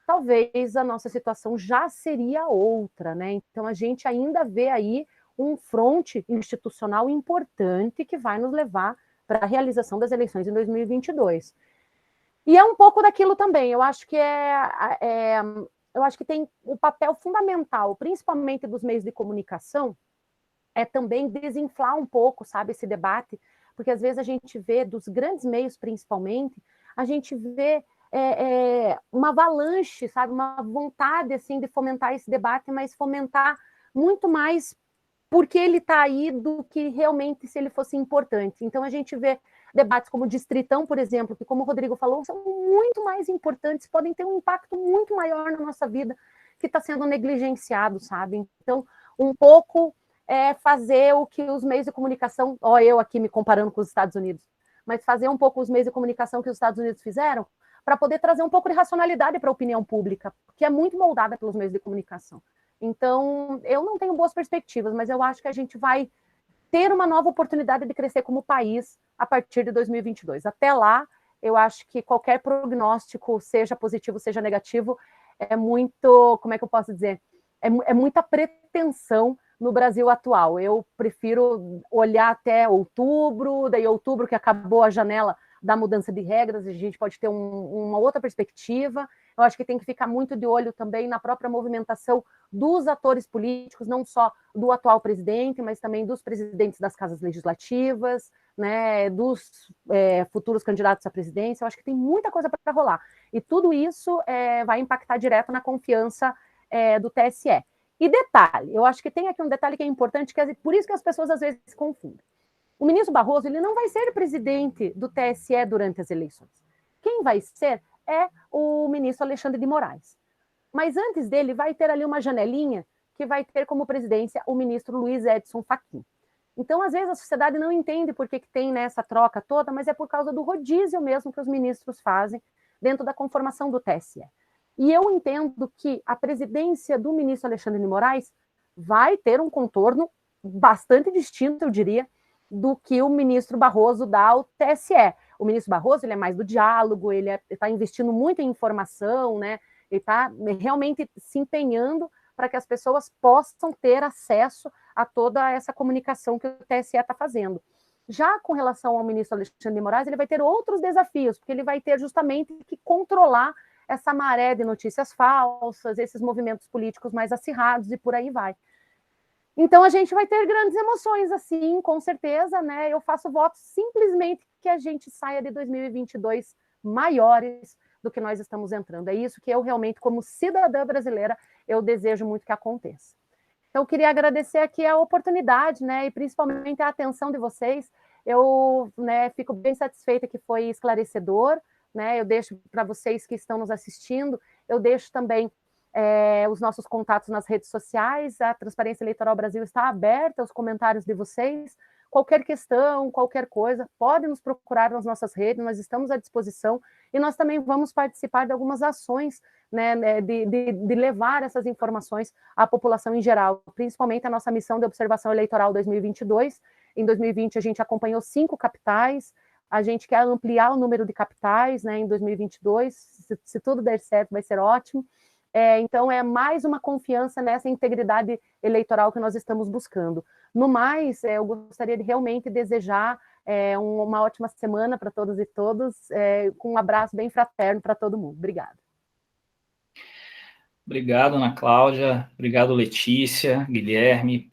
talvez a nossa situação já seria outra, né? Então, a gente ainda vê aí um fronte institucional importante que vai nos levar para a realização das eleições em 2022. E é um pouco daquilo também, eu acho que eu acho que tem o papel fundamental, principalmente dos meios de comunicação, é também desinflar um pouco, sabe, esse debate, porque às vezes a gente vê, dos grandes meios principalmente, a gente vê uma avalanche, sabe, uma vontade assim de fomentar esse debate, mas fomentar muito mais porque ele está aí do que realmente se ele fosse importante. Então a gente vê debates como o Distritão, por exemplo, que, como o Rodrigo falou, são muito mais importantes, podem ter um impacto muito maior na nossa vida, que está sendo negligenciado, sabe? Então, um pouco fazer o que os meios de comunicação, eu aqui me comparando com os Estados Unidos, mas fazer um pouco os meios de comunicação que os Estados Unidos fizeram, para poder trazer um pouco de racionalidade para a opinião pública, que é muito moldada pelos meios de comunicação. Então, eu não tenho boas perspectivas, mas eu acho que a gente vai ter uma nova oportunidade de crescer como país a partir de 2022. Até lá, eu acho que qualquer prognóstico, seja positivo, seja negativo, é muito, como é que eu posso dizer? É muita pretensão no Brasil atual. Eu prefiro olhar até outubro, daí outubro que acabou a janela da mudança de regras, a gente pode ter uma outra perspectiva. Eu acho que tem que ficar muito de olho também na própria movimentação dos atores políticos, não só do atual presidente, mas também dos presidentes das casas legislativas, né, dos futuros candidatos à presidência. Eu acho que tem muita coisa para rolar. E tudo isso vai impactar direto na confiança do TSE. E detalhe, eu acho que tem aqui um detalhe que é importante, que é por isso que as pessoas às vezes se confundem. O ministro Barroso, ele não vai ser presidente do TSE durante as eleições. Quem vai ser é o ministro Alexandre de Moraes. Mas antes dele vai ter ali uma janelinha que vai ter como presidência o ministro Luiz Edson Fachin. Então, às vezes, a sociedade não entende por que tem nessa troca toda, mas é por causa do rodízio mesmo que os ministros fazem dentro da conformação do TSE. E eu entendo que a presidência do ministro Alexandre de Moraes vai ter um contorno bastante distinto, eu diria, do que o ministro Barroso dá ao TSE. O ministro Barroso, ele é mais do diálogo, ele está investindo muito em informação, né? Ele está realmente se empenhando para que as pessoas possam ter acesso a toda essa comunicação que o TSE está fazendo. Já com relação ao ministro Alexandre de Moraes, ele vai ter outros desafios, porque ele vai ter justamente que controlar essa maré de notícias falsas, esses movimentos políticos mais acirrados e por aí vai. Então, a gente vai ter grandes emoções, assim, com certeza, né? Eu faço votos simplesmente que a gente saia de 2022 maiores do que nós estamos entrando. É isso que eu realmente, como cidadã brasileira, eu desejo muito que aconteça. Então, eu queria agradecer aqui a oportunidade, né? E principalmente a atenção de vocês. Eu, né, fico bem satisfeita que foi esclarecedor, né? Eu deixo para vocês que estão nos assistindo, eu deixo também os nossos contatos nas redes sociais. A Transparência Eleitoral Brasil está aberta aos comentários de vocês. Qualquer questão, qualquer coisa, podem nos procurar nas nossas redes, nós estamos à disposição e nós também vamos participar de algumas ações, né, de levar essas informações à população em geral, principalmente a nossa missão de observação eleitoral 2022. Em 2020, a gente acompanhou 5 capitais, a gente quer ampliar o número de capitais, né, em 2022, se tudo der certo, vai ser ótimo. Então, é mais uma confiança nessa integridade eleitoral que nós estamos buscando. No mais, eu gostaria de realmente desejar uma ótima semana para todos e todas, com um abraço bem fraterno para todo mundo. Obrigada. Obrigado, Ana Cláudia. Obrigado, Letícia, Guilherme,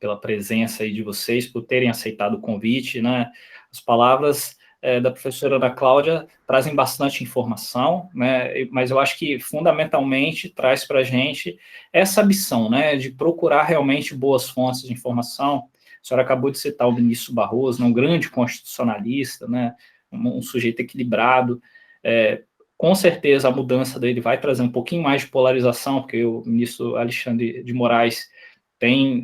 pela presença aí de vocês, por terem aceitado o convite, né? As palavras da professora Ana Cláudia trazem bastante informação, né, mas eu acho que fundamentalmente traz para a gente essa ambição, né, de procurar realmente boas fontes de informação. A senhora acabou de citar o ministro Barroso, um grande constitucionalista, né, um sujeito equilibrado. Com certeza a mudança dele vai trazer um pouquinho mais de polarização, porque o ministro Alexandre de Moraes tem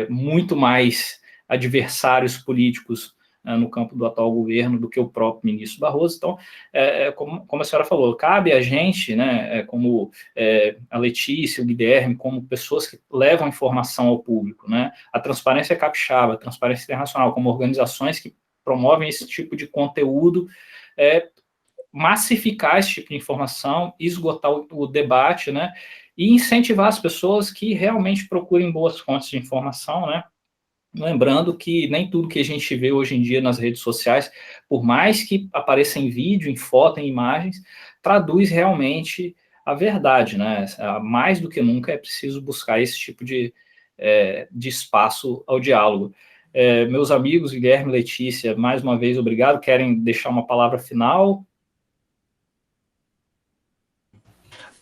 muito mais adversários políticos no campo do atual governo do que o próprio ministro Barroso. Então, como a senhora falou, cabe a gente, né, como a Letícia, o Guilherme, como pessoas que levam informação ao público, né, a Transparência Capixaba, a Transparência Internacional, como organizações que promovem esse tipo de conteúdo, massificar esse tipo de informação, esgotar o debate, né, e incentivar as pessoas que realmente procurem boas fontes de informação, né. Lembrando que nem tudo que a gente vê hoje em dia nas redes sociais, por mais que apareça em vídeo, em foto, em imagens, traduz realmente a verdade, né? Mais do que nunca é preciso buscar esse tipo de espaço ao diálogo. Meus amigos, Guilherme e Letícia, mais uma vez, obrigado. Querem deixar uma palavra final?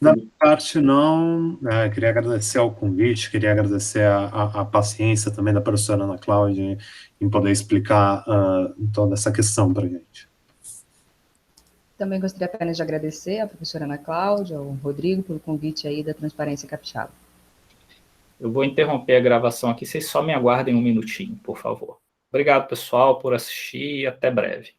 Da minha parte, não. Queria agradecer ao convite, queria agradecer a paciência também da professora Ana Cláudia em poder explicar toda essa questão para a gente. Também gostaria apenas de agradecer à professora Ana Cláudia, ao Rodrigo, pelo convite aí da Transparência Capixaba. Eu vou interromper a gravação aqui, vocês só me aguardem um minutinho, por favor. Obrigado, pessoal, por assistir e até breve.